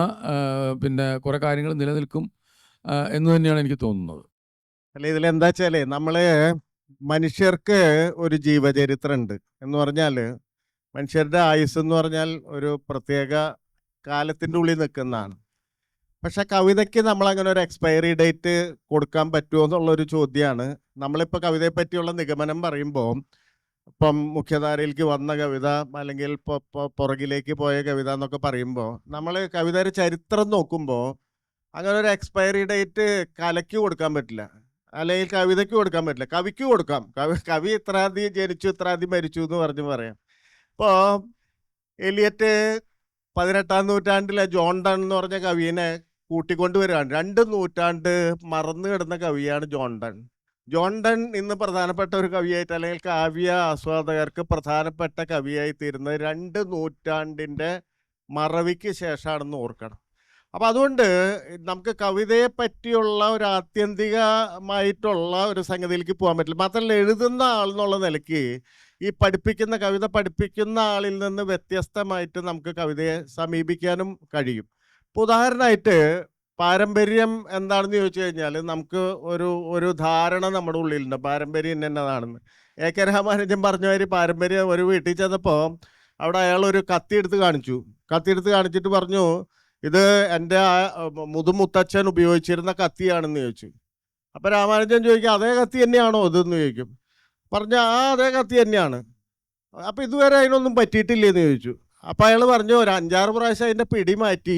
പിന്നെ കുറേ കാര്യങ്ങൾ നിലനിൽക്കും എന്ന് തന്നെയാണ് എനിക്ക് തോന്നുന്നത്. അല്ല, ഇതിലെന്താ വെച്ചാലേ മനുഷ്യർക്ക് ഒരു ജീവചരിത്രം ഉണ്ട് എന്ന് പറഞ്ഞാൽ മനുഷ്യരുടെ ആയുസ് എന്ന് പറഞ്ഞാൽ ഒരു പ്രത്യേക കാലത്തിൻ്റെ ഉള്ളിൽ നിൽക്കുന്നതാണ്. പക്ഷെ കവിതയ്ക്ക് നമ്മളങ്ങനെ ഒരു എക്സ്പയറി ഡേറ്റ് കൊടുക്കാൻ പറ്റുമോ എന്നുള്ളൊരു ചോദ്യമാണ്. നമ്മളിപ്പോൾ കവിതയെ പറ്റിയുള്ള നിഗമനം പറയുമ്പോൾ ഇപ്പം മുഖ്യധാരയിലേക്ക് വന്ന കവിത അല്ലെങ്കിൽ പുറകിലേക്ക് പോയ കവിത എന്നൊക്കെ പറയുമ്പോൾ നമ്മൾ കവിതയുടെ ചരിത്രം നോക്കുമ്പോൾ അങ്ങനെ ഒരു എക്സ്പയറി ഡേറ്റ് കലയ്ക്ക് കൊടുക്കാൻ പറ്റില്ല, അല്ലെങ്കിൽ കവിതയ്ക്ക് കൊടുക്കാൻ പറ്റില്ല. കവിക്ക് കൊടുക്കാം. കവി ഇത്രാതി ജനിച്ചു ഇത്രാതി മരിച്ചു എന്ന് പറയാം. ഇപ്പോൾ എലിയറ്റ് 18-ാം നൂറ്റാണ്ടിലെ ജോൺ ഡൺ എന്ന് പറഞ്ഞ കവിനെ കൂട്ടിക്കൊണ്ടുവരികയാണ്. 2 നൂറ്റാണ്ട് മറന്നു കിടന്ന കവിയാണ് ജോൺ ഡൺ ഇന്ന് പ്രധാനപ്പെട്ട ഒരു കവിയായിട്ട് അല്ലെങ്കിൽ കാവ്യ ആസ്വാദകർക്ക് പ്രധാനപ്പെട്ട കവിയായി തീരുന്നത് 2 നൂറ്റാണ്ടിൻ്റെ മറവിക്ക് ശേഷമാണെന്ന് ഓർക്കണം. അപ്പം അതുകൊണ്ട് നമുക്ക് കവിതയെ പറ്റിയുള്ള ഒരു ആത്യന്തികമായിട്ടുള്ള ഒരു സംഗതിയിലേക്ക് പോകാൻ പറ്റില്ല. മാത്രമല്ല എഴുതുന്ന ആൾ എന്നുള്ള നിലയ്ക്ക് ഈ കവിത പഠിപ്പിക്കുന്ന ആളിൽ നിന്ന് വ്യത്യസ്തമായിട്ട് നമുക്ക് കവിതയെ സമീപിക്കാനും കഴിയും. ഇപ്പോൾ ഉദാഹരണമായിട്ട് പാരമ്പര്യം എന്താണെന്ന് ചോദിച്ചു കഴിഞ്ഞാൽ നമുക്ക് ഒരു ധാരണ നമ്മുടെ ഉള്ളിലുണ്ട്, പാരമ്പര്യം എന്നതാണെന്ന്. AK രാമാനുജൻ പറഞ്ഞ മാതിരി പാരമ്പര്യം ഒരു വീട്ടിൽ ചെന്നപ്പോൾ അവിടെ അയാൾ ഒരു കത്തി എടുത്ത് കാണിച്ചിട്ട് പറഞ്ഞു, ഇത് എൻ്റെ മുതുമുത്തച്ഛൻ ഉപയോഗിച്ചിരുന്ന കത്തിയാണെന്ന് ചോദിച്ചു. അപ്പം രാമാനുജൻ ചോദിക്കും, അതേ കത്തി തന്നെയാണോ ഇതെന്ന് ചോദിക്കും. പറഞ്ഞ അതേ കത്തി തന്നെയാണ്. അപ്പം ഇതുവരെ അതിനൊന്നും പറ്റിയിട്ടില്ലേന്ന് ചോദിച്ചു. അപ്പം അയാൾ പറഞ്ഞു, ഒരു 5-6 പ്രാവശ്യം അതിൻ്റെ പിടി മാറ്റി,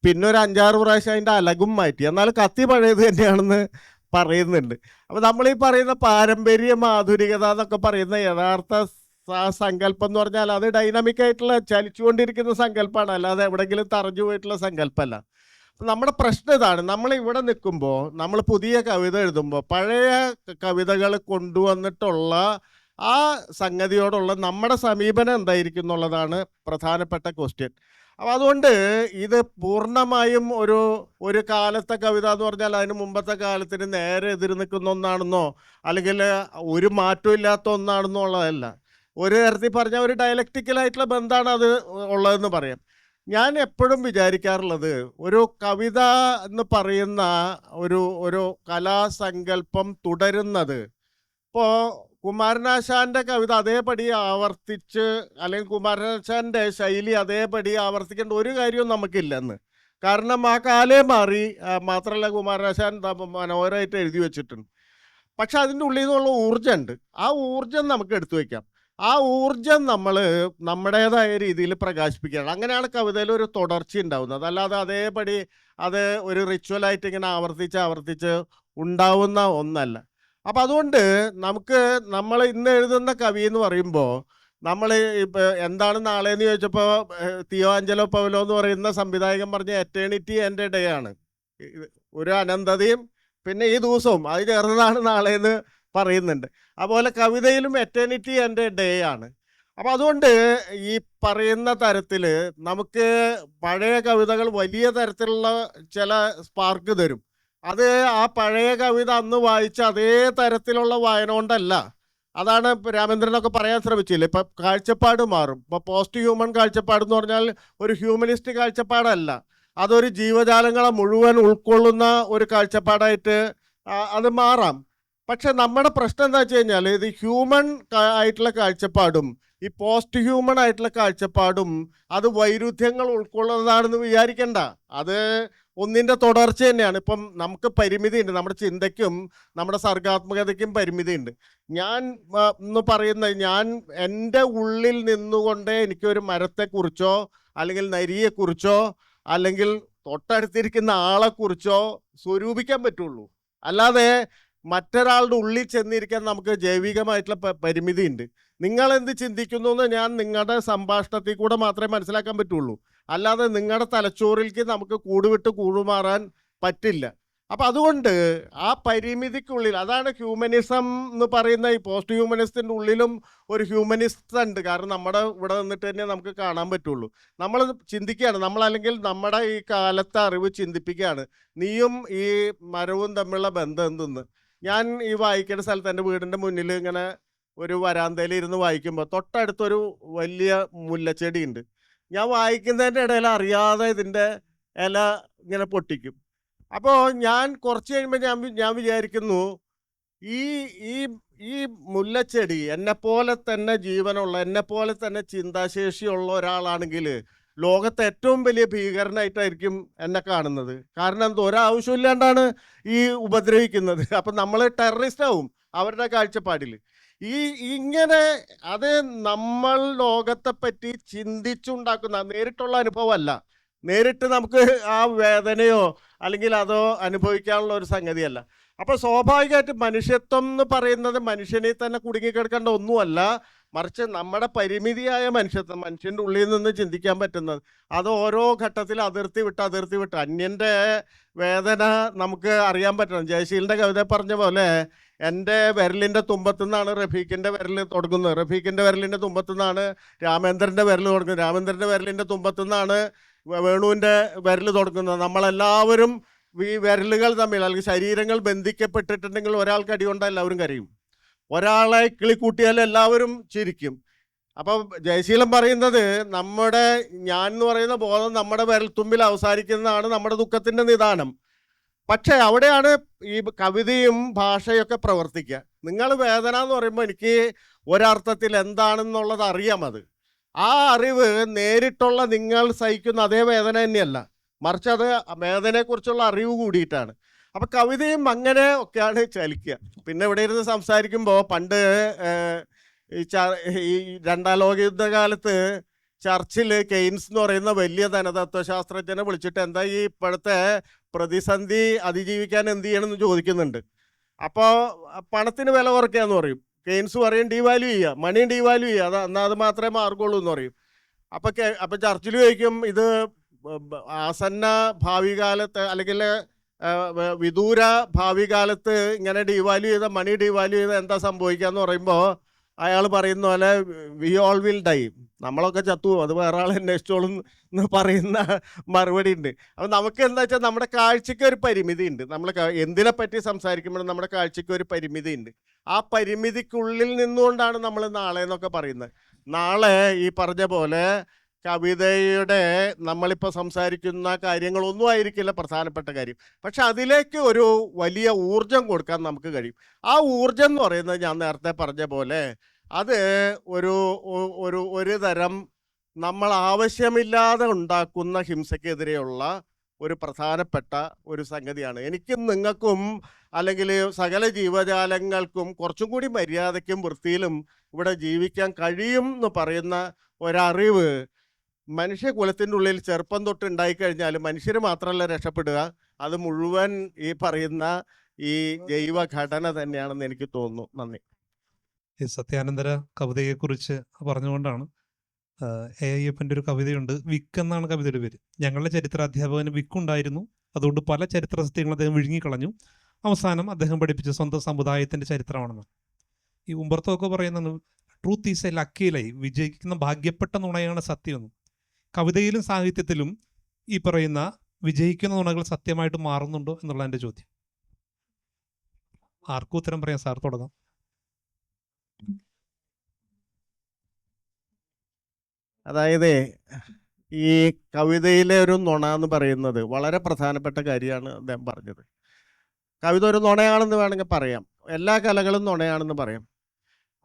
പിന്നെ ഒരു 5-6 പ്രാവശ്യം അതിൻ്റെ അലകും മാറ്റി, എന്നാലും കത്തി പഴയത് തന്നെയാണെന്ന് പറയുന്നുണ്ട്. അപ്പം നമ്മളീ പറയുന്ന പാരമ്പര്യം ആധുനികത എന്നൊക്കെ പറയുന്ന യഥാർത്ഥ സങ്കല്പം എന്ന് പറഞ്ഞാൽ അത് ഡൈനാമിക് ആയിട്ടുള്ള ചലിച്ചുകൊണ്ടിരിക്കുന്ന സങ്കല്പമാണ്, അല്ലാതെ എവിടെയെങ്കിലും തറഞ്ഞു പോയിട്ടുള്ള സങ്കല്പമല്ല. നമ്മുടെ പ്രശ്നം ഇതാണ്. നമ്മളിവിടെ നിൽക്കുമ്പോൾ നമ്മൾ പുതിയ കവിത എഴുതുമ്പോൾ പഴയ കവിതകൾ കൊണ്ടുവന്നിട്ടുള്ള ആ സംഗതിയോടുള്ള നമ്മുടെ സമീപനം എന്തായിരിക്കും എന്നുള്ളതാണ് പ്രധാനപ്പെട്ട ക്വസ്റ്റ്യൻ. അപ്പോൾ അതുകൊണ്ട് ഇത് പൂർണ്ണമായും ഒരു കാലത്തെ കവിത എന്ന് പറഞ്ഞാൽ അതിന് മുമ്പത്തെ കാലത്തിന് നേരെ എതിര് നിൽക്കുന്ന ഒന്നാണെന്നോ അല്ലെങ്കിൽ ഒരു മാറ്റവും ഇല്ലാത്ത ഒന്നാണെന്നോ ഉള്ളതല്ല. ഒരു തരത്തിൽ പറഞ്ഞാൽ ഒരു ഡയലക്റ്റിക്കലായിട്ടുള്ള ബന്ധമാണ് അത് ഉള്ളതെന്ന് പറയാം. ഞാൻ എപ്പോഴും വിചാരിക്കാറുള്ളത് ഒരു കവിത എന്ന് പറയുന്ന ഒരു കലാസങ്കല്പം തുടരുന്നത്, ഇപ്പോൾ കുമാരനാശാൻ്റെ കവിത അതേപടി ആവർത്തിച്ച് അല്ലെങ്കിൽ കുമാരനാശാൻ്റെ ശൈലി അതേപടി ആവർത്തിക്കേണ്ട ഒരു കാര്യവും നമുക്കില്ലെന്ന്. കാരണം ആ കാലേ മാറി. മാത്രമല്ല കുമാരനാശാൻ മനോഹരമായിട്ട് എഴുതി വെച്ചിട്ടുണ്ട്. പക്ഷെ അതിൻ്റെ ഉള്ളിൽ നിന്നുള്ള ഊർജ്ജമുണ്ട്. ആ ഊർജ്ജം നമുക്ക് എടുത്തു വയ്ക്കാം. ആ ഊർജ്ജം നമ്മൾ നമ്മുടേതായ രീതിയിൽ പ്രകാശിപ്പിക്കുകയാണ്. അങ്ങനെയാണ് കവിതയിൽ ഒരു തുടർച്ച ഉണ്ടാവുന്നത്. അല്ലാതെ അതേപടി അത് ഒരു റിച്വലായിട്ട് ഇങ്ങനെ ആവർത്തിച്ച് ഉണ്ടാവുന്ന ഒന്നല്ല. അപ്പം അതുകൊണ്ട് നമ്മൾ ഇന്ന് എഴുതുന്ന കവി എന്ന് പറയുമ്പോൾ നമ്മൾ ഇപ്പോൾ എന്താണ് നാളെ എന്ന് ചോദിച്ചപ്പോൾ തിയോ ആഞ്ചലോ പൗലോ എന്ന് പറയുന്ന സംവിധായകൻ പറഞ്ഞ എറ്റേണിറ്റി എൻ്റെ ഡേ ആണ്. ഒരു അനന്തതയും പിന്നെ ഈ ദിവസവും അത് ചേർന്നതാണ് നാളെ എന്ന് പറയുന്നുണ്ട്. അതുപോലെ കവിതയിലും എറ്റേണിറ്റി എൻ്റെ ഡേ ആണ്. അപ്പോൾ അതുകൊണ്ട് ഈ പറയുന്ന തരത്തിൽ നമുക്ക് പഴയ കവിതകൾ വലിയ തരത്തിലുള്ള ചില സ്പാർക്ക് തരും. അത് ആ പഴയ കവിത അന്ന് വായിച്ച അതേ തരത്തിലുള്ള വായന കൊണ്ടല്ല. അതാണ് രാമേന്ദ്രനൊക്കെ പറയാൻ ശ്രമിച്ചില്ലേ, ഇപ്പം കാഴ്ചപ്പാട് മാറും. ഇപ്പോൾ പോസ്റ്റ് ഹ്യൂമൻ കാഴ്ചപ്പാട് എന്ന് പറഞ്ഞാൽ ഒരു ഹ്യൂമനിസ്റ്റ് കാഴ്ചപ്പാടല്ല, അതൊരു ജീവജാലങ്ങളെ മുഴുവൻ ഉൾക്കൊള്ളുന്ന ഒരു കാഴ്ചപ്പാടായിട്ട് അത് മാറാം. പക്ഷെ നമ്മുടെ പ്രശ്നം എന്താ വെച്ച് കഴിഞ്ഞാൽ ഇത് ഹ്യൂമൻ ആയിട്ടുള്ള കാഴ്ചപ്പാടും ഈ പോസ്റ്റ് ഹ്യൂമൻ ആയിട്ടുള്ള കാഴ്ചപ്പാടും അത് വൈരുദ്ധ്യങ്ങൾ ഉൾക്കൊള്ളുന്നതാണെന്ന് വിചാരിക്കണ്ട. അത് ഒന്നിൻ്റെ തുടർച്ച തന്നെയാണ്. ഇപ്പം നമുക്ക് പരിമിതിയുണ്ട്, നമ്മുടെ ചിന്തയ്ക്കും നമ്മുടെ സർഗാത്മകതയ്ക്കും പരിമിതിയുണ്ട്. ഞാൻ എന്ന് പറയുന്നത് ഞാൻ എൻ്റെ ഉള്ളിൽ നിന്നുകൊണ്ടേ എനിക്കൊരു മരത്തെക്കുറിച്ചോ അല്ലെങ്കിൽ നരിയെക്കുറിച്ചോ അല്ലെങ്കിൽ തൊട്ടടുത്തിരിക്കുന്ന ആളെക്കുറിച്ചോ സ്വരൂപിക്കാൻ പറ്റുള്ളൂ. അല്ലാതെ മറ്റൊരാളുടെ ഉള്ളിൽ ചെന്നിരിക്കാൻ നമുക്ക് ജൈവികമായിട്ടുള്ള പരിമിതിയുണ്ട്. നിങ്ങളെന്ത് ചിന്തിക്കുന്നു എന്ന് ഞാൻ നിങ്ങളുടെ സംഭാഷണത്തിൽ കൂടെ മാത്രമേ മനസ്സിലാക്കാൻ പറ്റുള്ളൂ. അല്ലാതെ നിങ്ങളുടെ തലച്ചോറിലേക്ക് നമുക്ക് കൂടുവിട്ട് കൂടുമാറാൻ പറ്റില്ല. അപ്പം അതുകൊണ്ട് ആ പരിമിതിക്കുള്ളിൽ അതാണ് ഹ്യൂമനിസം എന്ന് പറയുന്ന ഈ പോസ്റ്റ് ഹ്യൂമനിസ്റ്റിൻ്റെ ഉള്ളിലും ഒരു ഹ്യൂമനിസ്റ്റ് ഉണ്ട്. കാരണം നമ്മുടെ ഇവിടെ നിന്നിട്ട് തന്നെ നമുക്ക് കാണാൻ പറ്റുള്ളൂ. നമ്മൾ ചിന്തിക്കുകയാണ്, നമ്മളല്ലെങ്കിൽ നമ്മുടെ ഈ കാലത്തെ അറിവ് ചിന്തിപ്പിക്കുകയാണ് നീയും ഈ മരവും തമ്മിലുള്ള ബന്ധം എന്തെന്ന്. ഞാൻ ഈ വായിക്കേണ്ട സ്ഥലത്ത് എൻ്റെ വീടിൻ്റെ മുന്നിൽ ഇങ്ങനെ ഒരു വരാന്തയിൽ ഇരുന്ന് വായിക്കുമ്പോൾ തൊട്ടടുത്തൊരു വലിയ മുല്ലച്ചെടി ഉണ്ട്. ഞാൻ വായിക്കുന്നതിൻ്റെ ഇടയിൽ അറിയാതെ ഇതിൻ്റെ ഇല ഇങ്ങനെ പൊട്ടിക്കും. അപ്പോൾ ഞാൻ കുറച്ച് കഴിയുമ്പോൾ ഞാൻ വിചാരിക്കുന്നു ഈ ഈ ഈ മുല്ലച്ചെടി എന്നെപ്പോലെ തന്നെ ജീവനുള്ള എന്നെപ്പോലെ തന്നെ ചിന്താശേഷിയുള്ള ഒരാളാണെങ്കിൽ ലോകത്തെ ഏറ്റവും വലിയ ഭീകരനായിട്ടായിരിക്കും എന്നെ കാണുന്നത്. കാരണം എന്തോ ഒരാവശ്യമില്ലാണ്ടാണ് ഈ ഉപദ്രവിക്കുന്നത്. അപ്പം നമ്മൾ ടെററിസ്റ്റ് ആവും അവരുടെ കാഴ്ചപ്പാടിൽ. ഇങ്ങനെ അത് നമ്മൾ ലോകത്തെപ്പറ്റി ചിന്തിച്ചുണ്ടാക്കുന്ന നേരിട്ടുള്ള അനുഭവമല്ല. നേരിട്ട് നമുക്ക് ആ വേദനയോ അല്ലെങ്കിൽ അതോ അനുഭവിക്കാനുള്ള ഒരു സംഗതിയല്ല. അപ്പോൾ സ്വാഭാവികമായിട്ട് മനുഷ്യത്വം എന്ന് പറയുന്നത് മനുഷ്യനെ തന്നെ കുടുങ്ങിക്കിടക്കേണ്ട ഒന്നുമല്ല, മറിച്ച് നമ്മുടെ പരിമിതിയായ മനുഷ്യത്വം, മനുഷ്യൻ്റെ ഉള്ളിൽ നിന്ന് ചിന്തിക്കാൻ പറ്റുന്നത്, അത് ഓരോ ഘട്ടത്തിൽ അതിർത്തി വിട്ട് അന്യൻ്റെ വേദന നമുക്ക് അറിയാൻ പറ്റണം. ജയശീലിൻ്റെ കവിത പറഞ്ഞ പോലെ എൻ്റെ വിരലിൻ്റെ തുമ്പത്തു നിന്നാണ് റഫീഖിൻ്റെ വിരൽ തുടങ്ങുന്നത്, റഫീഖിൻ്റെ വിരലിൻ്റെ തുമ്പത്തു നിന്നാണ് രാമേന്ദ്രൻ്റെ വിരൽ തുടങ്ങുന്നത്, രാമേന്ദ്രൻ്റെ വിരലിൻ്റെ തുമ്പത്തു നിന്നാണ് വേണുവിൻ്റെ വിരൽ തുടങ്ങുന്നത്. നമ്മളെല്ലാവരും ഈ വിരലുകൾ തമ്മിൽ അല്ലെങ്കിൽ ശരീരങ്ങൾ ബന്ധിക്കപ്പെട്ടിട്ടുണ്ടെങ്കിൽ ഒരാൾക്ക് അടികൊണ്ടാൽ എല്ലാവരും കരയും, ഒരാളെ കിളിക്കൂട്ടിയാൽ എല്ലാവരും ചിരിക്കും. അപ്പം ജയശീലൻ പറയുന്നത് നമ്മുടെ ഞാൻ എന്ന് പറയുന്ന ബോധം നമ്മുടെ വിരൽത്തുമ്പിൽ അവസാനിക്കുന്നതാണ് നമ്മുടെ ദുഃഖത്തിൻ്റെ നിദാനം. പക്ഷേ അവിടെയാണ് ഈ കവിതയും ഭാഷയൊക്കെ പ്രവർത്തിക്കുക. നിങ്ങൾ വേദന എന്ന് പറയുമ്പോൾ എനിക്ക് ഒരർത്ഥത്തിൽ എന്താണെന്നുള്ളത് അറിയാം. ആ അറിവ് നേരിട്ടുള്ള നിങ്ങൾ സഹിക്കുന്ന അതേ വേദന തന്നെയല്ല, മറിച്ച് അത് വേദനയെക്കുറിച്ചുള്ള അറിവ് കൂടിയിട്ടാണ്. അപ്പം കവിതയും അങ്ങനെ ഒക്കെയാണ് ചലിക്കുക. പിന്നെ ഇവിടെ ഇരുന്ന് സംസാരിക്കുമ്പോൾ പണ്ട് ഈ രണ്ടാം ലോകയുദ്ധകാലത്ത് ചർച്ചിൽ കെയ്ൻസ് എന്ന് പറയുന്ന വലിയ ധനതത്വശാസ്ത്രജ്ഞനെ വിളിച്ചിട്ട് എന്താ ഈ ഇപ്പോഴത്തെ പ്രതിസന്ധി അതിജീവിക്കാൻ എന്ത് ചെയ്യണമെന്ന് ചോദിക്കുന്നുണ്ട്. അപ്പോൾ പണത്തിന് വില കുറയ്ക്കാന്ന് പറയും. കെയ്ൻസ് പറയും ഡീവാല്യൂ ചെയ്യുക, മണി ഡീവാല്യൂ ചെയ്യുക, എന്നാൽ അത് മാത്രമേ മാർഗുള്ളൂ എന്ന് പറയും. അപ്പം ചർച്ചിൽ ചോദിക്കും ഇത് ആസന്ന ഭാവി കാലത്ത് അല്ലെങ്കിൽ വിദൂര ഭാവി കാലത്ത് ഇങ്ങനെ ഡീവാല്യൂ ചെയ്ത മണി ഡീവാല്യൂ ചെയ്ത എന്താ സംഭവിക്കുക എന്ന് പറയുമ്പോൾ അയാൾ പറയുന്ന പോലെ വി ഓൾ വിൽ ഡൈ, നമ്മളൊക്കെ ചത്തുപോകും, അത് വേറെ ആൾ അന്വേഷിച്ചോളും എന്ന് പറയുന്ന മറുപടി ഉണ്ട്. അപ്പം നമുക്ക് എന്താ വെച്ചാൽ നമ്മുടെ കാഴ്ചയ്ക്ക് ഒരു പരിമിതി ഉണ്ട്. നമ്മൾ എന്തിനെ പറ്റി സംസാരിക്കുമ്പോഴും നമ്മുടെ കാഴ്ചയ്ക്ക് ഒരു പരിമിതി ഉണ്ട്. ആ പരിമിതിക്കുള്ളിൽ നിന്നുകൊണ്ടാണ് നമ്മൾ നാളെ എന്നൊക്കെ പറയുന്നത്. നാളെ ഈ പറഞ്ഞ പോലെ കവിതയുടെ നമ്മളിപ്പോൾ സംസാരിക്കുന്ന കാര്യങ്ങളൊന്നും ആയിരിക്കില്ല പ്രധാനപ്പെട്ട കാര്യം, പക്ഷെ അതിലേക്ക് ഒരു വലിയ ഊർജം കൊടുക്കാൻ നമുക്ക് കഴിയും. ആ ഊർജം എന്ന് പറയുന്നത് ഞാൻ നേരത്തെ പറഞ്ഞ പോലെ അത് ഒരു തരം നമ്മൾ ആവശ്യമില്ലാതെ ഉണ്ടാക്കുന്ന ഹിംസയ്ക്കെതിരെയുള്ള ഒരു പ്രധാനപ്പെട്ട ഒരു സംഗതിയാണ്. എനിക്കും നിങ്ങൾക്കും അല്ലെങ്കിൽ സകല ജീവജാലങ്ങൾക്കും കുറച്ചും കൂടി മര്യാദയ്ക്കും വൃത്തിയിലും ഇവിടെ ജീവിക്കാൻ കഴിയും എന്ന് പറയുന്ന ഒരറിവ് മനുഷ്യകുലത്തിൻ്റെ ഉള്ളിൽ ചെറുപ്പം തൊട്ട് ഉണ്ടായിക്കഴിഞ്ഞാൽ മനുഷ്യർ മാത്രമല്ല രക്ഷപ്പെടുക, അത് മുഴുവൻ ഈ പറയുന്ന ഈ ജൈവഘടന തന്നെയാണെന്ന് എനിക്ക് തോന്നുന്നു. നന്ദി. ഈ സത്യാനന്തര കവിതയെക്കുറിച്ച് പറഞ്ഞുകൊണ്ടാണ് എ അയ്യപ്പൻ്റെ ഒരു കവിതയുണ്ട്, വിക്ക് എന്നാണ് കവിതയുടെ പേര്. ഞങ്ങളുടെ ചരിത്രാധ്യാപകന് വിക്കുണ്ടായിരുന്നു, അതുകൊണ്ട് പല ചരിത്ര സത്യങ്ങളും അദ്ദേഹം വിഴുങ്ങിക്കളഞ്ഞു. അവസാനം അദ്ദേഹം പഠിപ്പിച്ച സ്വന്തം സമുദായത്തിൻ്റെ ചരിത്രമാണെന്ന്. ഈ ഉമ്പർത്തോക്കെ പറയുന്നത് truth is a lucky lie, വിജയിക്കുന്ന ഭാഗ്യപ്പെട്ട നുണയാണ് സത്യമെന്നും. കവിതയിലും സാഹിത്യത്തിലും ഈ പറയുന്ന വിജയിക്കുന്ന നുണകൾ സത്യമായിട്ട് മാറുന്നുണ്ടോ എന്നുള്ള എൻ്റെ ചോദ്യം. ആർക്കും ഉത്തരം പറയാം, സാർ തുടങ്ങാം. അതായത് ഈ കവിതയിലെ ഒരു നുണ എന്ന് പറയുന്നത് വളരെ പ്രധാനപ്പെട്ട കാര്യമാണ് അദ്ദേഹം പറഞ്ഞത്. കവിത ഒരു നുണയാണെന്ന് വേണമെങ്കിൽ പറയാം, എല്ലാ കലകളും നുണയാണെന്ന് പറയാം.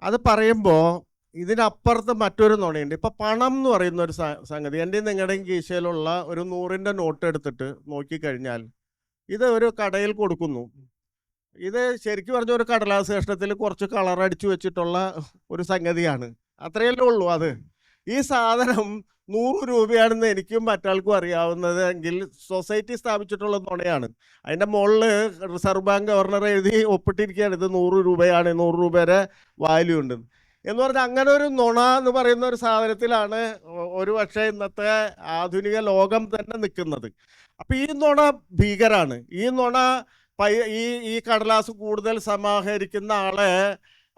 അത് പറയുമ്പോൾ ഇതിനപ്പുറത്ത് മറ്റൊരു നുണയുണ്ട്. ഇപ്പം പണം എന്ന് പറയുന്ന ഒരു സംഗതി എൻ്റെയും നിങ്ങളുടെയും കീശയിലുള്ള ഒരു 100-ൻ്റെ നോട്ട് എടുത്തിട്ട് നോക്കിക്കഴിഞ്ഞാൽ ഇത് ഒരു കടയിൽ കൊടുക്കുന്നു. ഇത് ശരിക്കും പറഞ്ഞ ഒരു കടലാസ് കഷ്ണത്തിൽ കുറച്ച് കളർ അടിച്ചു വെച്ചിട്ടുള്ള ഒരു സംഗതിയാണ്, അത്രയല്ലേ ഉള്ളൂ. അത് ഈ സാധനം 100 രൂപയാണെന്ന് എനിക്കും മറ്റാൾക്കും അറിയാവുന്നത് എങ്കിൽ സൊസൈറ്റി സ്ഥാപിച്ചിട്ടുള്ള നുണയാണ്. അതിൻ്റെ മുകളിൽ റിസർവ് ബാങ്ക് ഗവർണർ എഴുതി ഒപ്പിട്ടിരിക്കുകയാണ് ഇത് 100 രൂപയാണ്, 100 രൂപയുടെ വാല്യൂ ഉണ്ട് എന്ന് പറഞ്ഞാൽ. അങ്ങനെ ഒരു നുണ എന്ന് പറയുന്ന ഒരു സാധനത്തിലാണ് ഒരു പക്ഷേ ഇന്നത്തെ ആധുനിക ലോകം തന്നെ നിൽക്കുന്നത്. അപ്പം ഈ നുണ ഭീകരാണ്. ഈ നുണ ഈ കടലാസ് കൂടുതൽ സമാഹരിക്കുന്ന ആളെ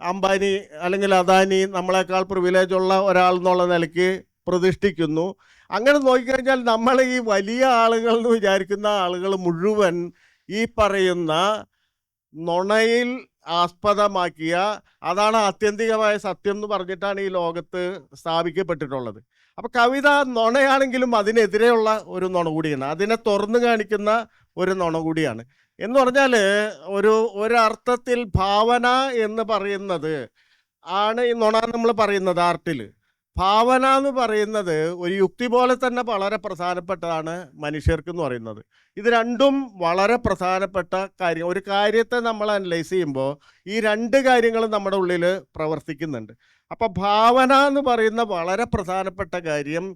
അംബാനി അല്ലെങ്കിൽ അദാനി നമ്മളെക്കാൾ പ്രിവിലേജ് ഉള്ള ഒരാൾ എന്നുള്ള നിലയ്ക്ക് പ്രതിഷ്ഠിക്കുന്നു. അങ്ങനെ നോക്കിക്കഴിഞ്ഞാൽ നമ്മൾ ഈ വലിയ ആളുകൾ എന്ന് വിചാരിക്കുന്ന ആളുകൾ മുഴുവൻ ഈ പറയുന്ന നുണയിൽ ആസ്പദമാക്കിയ അതാണ് ആത്യന്തികമായ സത്യം എന്ന് പറഞ്ഞിട്ടാണ് ഈ ലോകത്ത് സ്ഥാപിക്കപ്പെട്ടിട്ടുള്ളത്. അപ്പോൾ കവിത നുണയാണെങ്കിലും അതിനെതിരെയുള്ള ഒരു നുണ കൂടിയാണ്, അതിനെ തുറന്നു കാണിക്കുന്ന ഒരു നുണ കൂടിയാണ്. എന്ന് പറഞ്ഞാൽ ഒരർത്ഥത്തിൽ ഭാവന എന്ന് പറയുന്നത് ആണ് ഈ നുണ നമ്മൾ പറയുന്നത്. ആർട്ടിൽ ഭാവന എന്ന് പറയുന്നത് ഒരു യുക്തി പോലെ തന്നെ വളരെ പ്രധാനപ്പെട്ടതാണ് മനുഷ്യർക്ക് എന്ന് പറയുന്നത്. ഇത് രണ്ടും വളരെ പ്രധാനപ്പെട്ട കാര്യം. ഒരു കാര്യത്തെ നമ്മൾ അനലൈസ് ചെയ്യുമ്പോൾ ഈ രണ്ട് കാര്യങ്ങളും നമ്മുടെ ഉള്ളിൽ പ്രവർത്തിക്കുന്നുണ്ട്. അപ്പോൾ ഭാവന എന്ന് പറയുന്ന വളരെ പ്രധാനപ്പെട്ട കാര്യം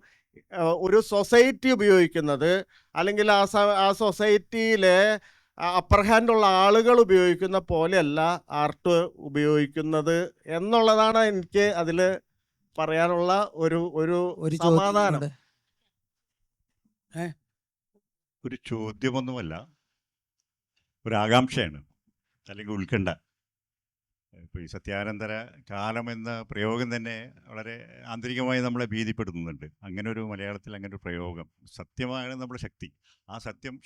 ഒരു സൊസൈറ്റി ഉപയോഗിക്കുന്നത് അല്ലെങ്കിൽ ആ സൊസൈറ്റിയിലെ അപ്പർ ഹാൻഡുള്ള ആളുകൾ ഉപയോഗിക്കുന്ന പോലെയല്ല ആർട്ട് ഉപയോഗിക്കുന്നത് എന്നുള്ളതാണ് എനിക്ക് അതിൽ പറയാനുള്ള ഒരു സമാധാനം. ഒരു ചോദ്യമൊന്നുമല്ല, ഒരു ആകാംക്ഷയാണ് അല്ലെങ്കിൽ ഉത്കണ്ഠ. ഇപ്പോൾ ഈ സത്യാനന്തര കാലം എന്ന പ്രയോഗം തന്നെ വളരെ ആന്തരികമായി നമ്മളെ ഭീതിപ്പെടുത്തുന്നുണ്ട്. അങ്ങനെ ഒരു മലയാളത്തിൽ അങ്ങനെ ഒരു പ്രയോഗം, സത്യമാണ് നമ്മുടെ ശക്തി. ആ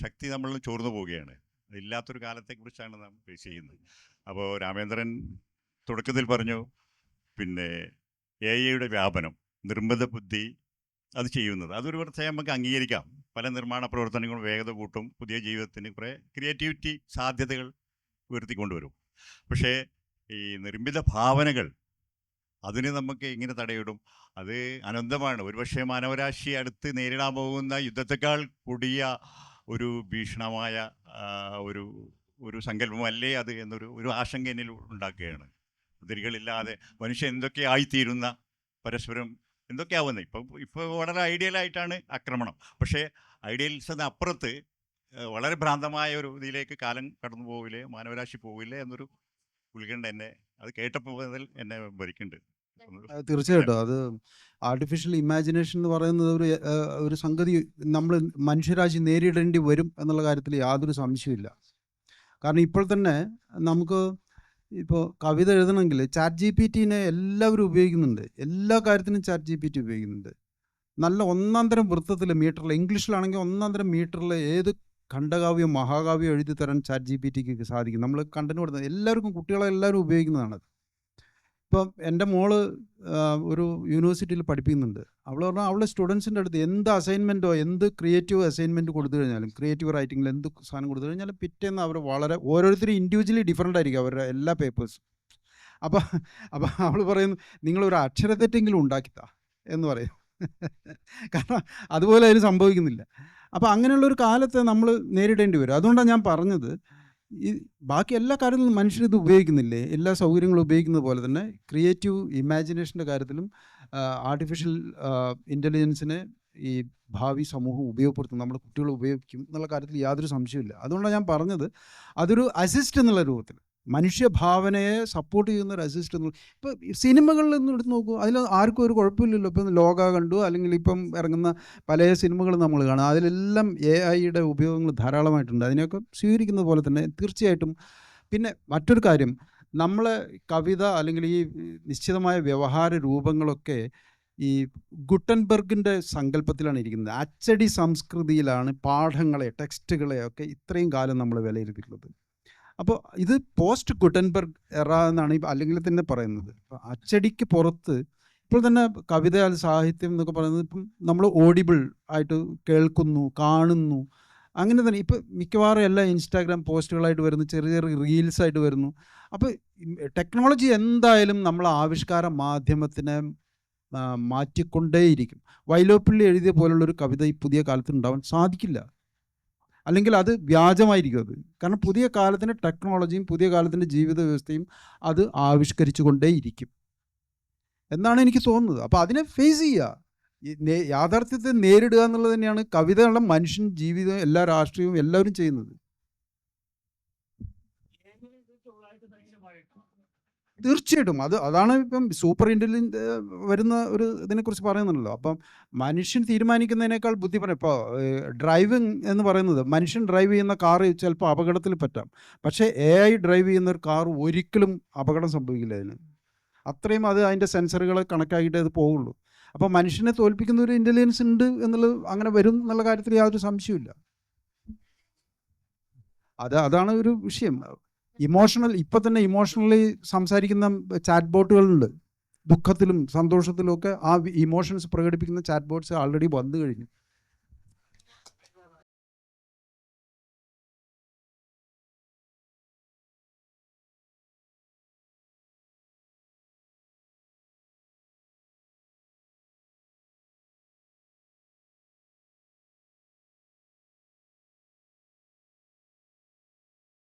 ശക്തി നമ്മൾ ചോർന്നു പോവുകയാണ്. ഇല്ലാത്തൊരു കാലത്തെക്കുറിച്ചാണ് നാം ചെയ്യുന്നത്. അപ്പോൾ രാമേന്ദ്രൻ തുടക്കത്തിൽ പറഞ്ഞു, പിന്നെ AI-യുടെ വ്യാപനം, നിർമ്മിത ബുദ്ധി അത് ചെയ്യുന്നത്, അതൊരു പ്രത്യേകം നമുക്ക് അംഗീകരിക്കാം. പല നിർമ്മാണ പ്രവർത്തനങ്ങളും വേഗത കൂട്ടും, പുതിയ ജീവിതത്തിന് കുറേ ക്രിയേറ്റിവിറ്റി സാധ്യതകൾ ഉയർത്തിക്കൊണ്ടുവരും. പക്ഷേ ഈ നിർമ്മിത ഭാവനകൾ അതിന് നമുക്ക് ഇങ്ങനെ തടയിടും. അത് അനന്തമാണ്. ഒരുപക്ഷെ മാനവരാശി അടുത്ത് നേരിടാൻ പോകുന്ന യുദ്ധത്തെക്കാൾ കൊടിയ ഒരു ഭീഷണമായ ഒരു സങ്കല്പമല്ലേ അത് എന്നൊരു ആശങ്ക എന്നിൽ ഉണ്ടാക്കുകയാണ്. അതിരുകളില്ലാതെ മനുഷ്യൻ എന്തൊക്കെയായിത്തീരുന്ന, പരസ്പരം എന്തൊക്കെയാവുന്നത്. ഇപ്പോൾ വളരെ ഐഡിയലായിട്ടാണ് ആക്രമണം. പക്ഷേ ഐഡിയൽസിന് അപ്പുറത്ത് വളരെ ഭ്രാന്തമായ ഒരു ഇതിലേക്ക് കാലം കടന്നു പോവില്ലേ, മാനവരാശി പോവില്ലേ എന്നൊരു ഉത്കണ്ഠ അത് കേട്ടപ്പോൾ മുതൽ എന്നെ ഭരിക്കുന്നുണ്ട്. തീർച്ചയായിട്ടും അത് ആർട്ടിഫിഷ്യൽ ഇമാജിനേഷൻ എന്ന് പറയുന്നത് ഒരു സംഗതി നമ്മൾ മനുഷ്യരാശി നേരിടേണ്ടി വരും എന്നുള്ള കാര്യത്തിൽ യാതൊരു സംശയമില്ല. കാരണം ഇപ്പോൾ തന്നെ നമുക്ക് ഇപ്പോൾ കവിത എഴുതണമെങ്കിൽ ചാറ്റ് ജി പി ടിനെ എല്ലാവരും ഉപയോഗിക്കുന്നുണ്ട്. എല്ലാ കാര്യത്തിനും ചാറ്റ് ജി പി ടി ഉപയോഗിക്കുന്നുണ്ട്. നല്ല ഒന്നാം തരം വൃത്തത്തിൽ മീറ്ററിൽ, ഇംഗ്ലീഷിലാണെങ്കിൽ ഒന്നാം തരം മീറ്ററിൽ ഏത് ഖണ്ഡകാവ്യം മഹാകാവ്യം എഴുതി തരാൻ ചാറ്റ് ജി പി ടിക്ക് സാധിക്കും. നമ്മൾ കണ്ടന്റ് കൊടുക്കുന്നത് എല്ലാവർക്കും, കുട്ടികളെല്ലാവരും ഉപയോഗിക്കുന്നതാണത്. ഇപ്പം എൻ്റെ മോള് ഒരു യൂണിവേഴ്സിറ്റിയിൽ പഠിപ്പിക്കുന്നുണ്ട്. അവൾ പറഞ്ഞാൽ അവളുടെ സ്റ്റുഡൻസിൻ്റെ അടുത്ത് എന്ത് അസൈൻമെൻറ്റോ എന്ത് ക്രിയേറ്റീവ് അസൈൻമെൻറ്റ് കൊടുത്തു കഴിഞ്ഞാലും, ക്രിയേറ്റീവ് റൈറ്റിങ്ങിൽ എന്ത് സാധനം കൊടുത്തു കഴിഞ്ഞാലും പിറ്റേന്ന് അവർ വളരെ ഓരോരുത്തരും ഇൻഡിവിജ്വലി ഡിഫറൻ്റ് ആയിരിക്കും അവരുടെ എല്ലാ പേപ്പേഴ്സും. അപ്പം അപ്പം അവൾ പറയുന്നു, നിങ്ങളൊരു അക്ഷരത്തെറ്റെങ്കിലും ഉണ്ടാക്കിത്താ എന്ന് പറയും. കാരണം അതുപോലെ അതിന് സംഭവിക്കുന്നില്ല. അപ്പോൾ അങ്ങനെയുള്ളൊരു കാലത്തെ നമ്മൾ നേരിടേണ്ടി വരും. അതുകൊണ്ടാണ് ഞാൻ പറഞ്ഞത്, ഈ ബാക്കി എല്ലാ കാര്യത്തിലും മനുഷ്യരിത് ഉപയോഗിക്കുന്നില്ലേ, എല്ലാ സൗകര്യങ്ങളും ഉപയോഗിക്കുന്നത് പോലെ തന്നെ ക്രിയേറ്റീവ് ഇമാജിനേഷൻ്റെ കാര്യത്തിലും ആർട്ടിഫിഷ്യൽ ഇൻ്റലിജൻസിനെ ഈ ഭാവി സമൂഹം ഉപയോഗപ്പെടുത്തും, നമ്മുടെ കുട്ടികൾ ഉപയോഗിക്കും എന്നുള്ള കാര്യത്തിൽ യാതൊരു സംശയമില്ല. അതുകൊണ്ടാണ് ഞാൻ പറഞ്ഞത്, അതൊരു അസിസ്റ്റ് എന്നുള്ള രൂപത്തിൽ, മനുഷ്യഭാവനയെ സപ്പോർട്ട് ചെയ്യുന്ന ഒരു അസിസ്റ്റ് എന്നുള്ള. ഇപ്പോൾ സിനിമകളിൽ നിന്ന് എടുത്ത് നോക്കൂ, അതിൽ ആർക്കും ഒരു കുഴപ്പമില്ലല്ലോ. ഇപ്പം ലോക കണ്ടു, അല്ലെങ്കിൽ ഇപ്പം ഇറങ്ങുന്ന പല സിനിമകളും നമ്മൾ കാണും, അതിലെല്ലാം AI-യുടെ ഉപയോഗങ്ങൾ ധാരാളമായിട്ടുണ്ട്. അതിനെയൊക്കെ സ്വീകരിക്കുന്നത് പോലെ തന്നെ തീർച്ചയായിട്ടും. പിന്നെ മറ്റൊരു കാര്യം, നമ്മളെ കവിത അല്ലെങ്കിൽ ഈ നിശ്ചിതമായ വ്യവഹാര രൂപങ്ങളൊക്കെ ഈ ഗുട്ടൻബർഗിൻ്റെ സങ്കല്പത്തിലാണ് ഇരിക്കുന്നത്. അച്ചടി സംസ്കൃതിയിലാണ് പാഠങ്ങളെ, ടെക്സ്റ്റുകളെയൊക്കെ ഇത്രയും കാലം നമ്മൾ വിലയിരുത്തിയിട്ടുള്ളത്. അപ്പോൾ ഇത് പോസ്റ്റ് ഗുട്ടൻബർഗ് എറ എന്നാണ് അല്ലെങ്കിൽ തന്നെ പറയുന്നത്. അപ്പോൾ അച്ചടിക്ക് പുറത്ത് ഇപ്പോൾ തന്നെ കവിത, സാഹിത്യം എന്നൊക്കെ പറയുന്നത് ഇപ്പം നമ്മൾ ഓഡിബിൾ ആയിട്ട് കേൾക്കുന്നു, കാണുന്നു. അങ്ങനെ തന്നെ ഇപ്പം മിക്കവാറും എല്ലാം ഇൻസ്റ്റാഗ്രാം പോസ്റ്റുകളായിട്ട് വരുന്നു, ചെറിയ ചെറിയ റീൽസായിട്ട് വരുന്നു. അപ്പോൾ ടെക്നോളജി എന്തായാലും നമ്മൾ ആവിഷ്കാര മാധ്യമത്തിനെ മാറ്റിക്കൊണ്ടേയിരിക്കും. വൈലോപ്പിള്ളി എഴുതിയ പോലുള്ളൊരു കവിത ഈ പുതിയ കാലത്ത് ഉണ്ടാവാൻ സാധിക്കില്ല, അല്ലെങ്കിൽ അത് വ്യാജമായിരിക്കും അത്. കാരണം പുതിയ കാലത്തിൻ്റെ ടെക്നോളജിയും പുതിയ കാലത്തിൻ്റെ ജീവിത വ്യവസ്ഥയും അത് ആവിഷ്കരിച്ചു കൊണ്ടേയിരിക്കും എന്നാണ് എനിക്ക് തോന്നുന്നത്. അപ്പോൾ അതിനെ ഫേസ് ചെയ്യുക, ഈ യാഥാർത്ഥ്യത്തെ നേരിടുക എന്നുള്ളത് തന്നെയാണ് കവിതയുള്ള മനുഷ്യൻ, ജീവിതം, എല്ലാ രാഷ്ട്രീയവും എല്ലാവരും ചെയ്യുന്നത്. തീർച്ചയായിട്ടും അതാണ് ഇപ്പം സൂപ്പർ ഇൻ്റലിജൻ്റ് വരുന്ന ഒരു ഇതിനെക്കുറിച്ച് പറയുന്നുണ്ടല്ലോ. അപ്പം മനുഷ്യൻ തീരുമാനിക്കുന്നതിനേക്കാൾ ബുദ്ധിപരം. ഇപ്പോൾ ഡ്രൈവിംഗ് എന്ന് പറയുന്നത്, മനുഷ്യൻ ഡ്രൈവ് ചെയ്യുന്ന കാറ് ചിലപ്പോൾ അപകടത്തിൽ പറ്റാം, പക്ഷേ AI ഡ്രൈവ് ചെയ്യുന്ന ഒരു കാർ ഒരിക്കലും അപകടം സംഭവിക്കില്ല. അതിന് അത്രയും അത് അതിൻ്റെ സെൻസറുകളെ കണക്കാക്കിയിട്ടേ അത് പോവുള്ളൂ. അപ്പോൾ മനുഷ്യനെ തോൽപ്പിക്കുന്ന ഒരു ഇൻ്റലിജൻസ് ഉണ്ട് എന്നുള്ളത്, അങ്ങനെ വരും എന്നുള്ള കാര്യത്തിൽ യാതൊരു സംശയമില്ല. അതാണ് ഒരു വിഷയം. ഇമോഷണൽ, ഇപ്പം തന്നെ ഇമോഷണലി സംസാരിക്കുന്ന ചാറ്റ് ബോട്ടുകളുണ്ട്. ദുഃഖത്തിലും സന്തോഷത്തിലും ഒക്കെ ആ ഇമോഷൻസ് പ്രകടിപ്പിക്കുന്ന ചാറ്റ് ബോട്ട്സ് ആൾറെഡി വന്നു കഴിഞ്ഞു.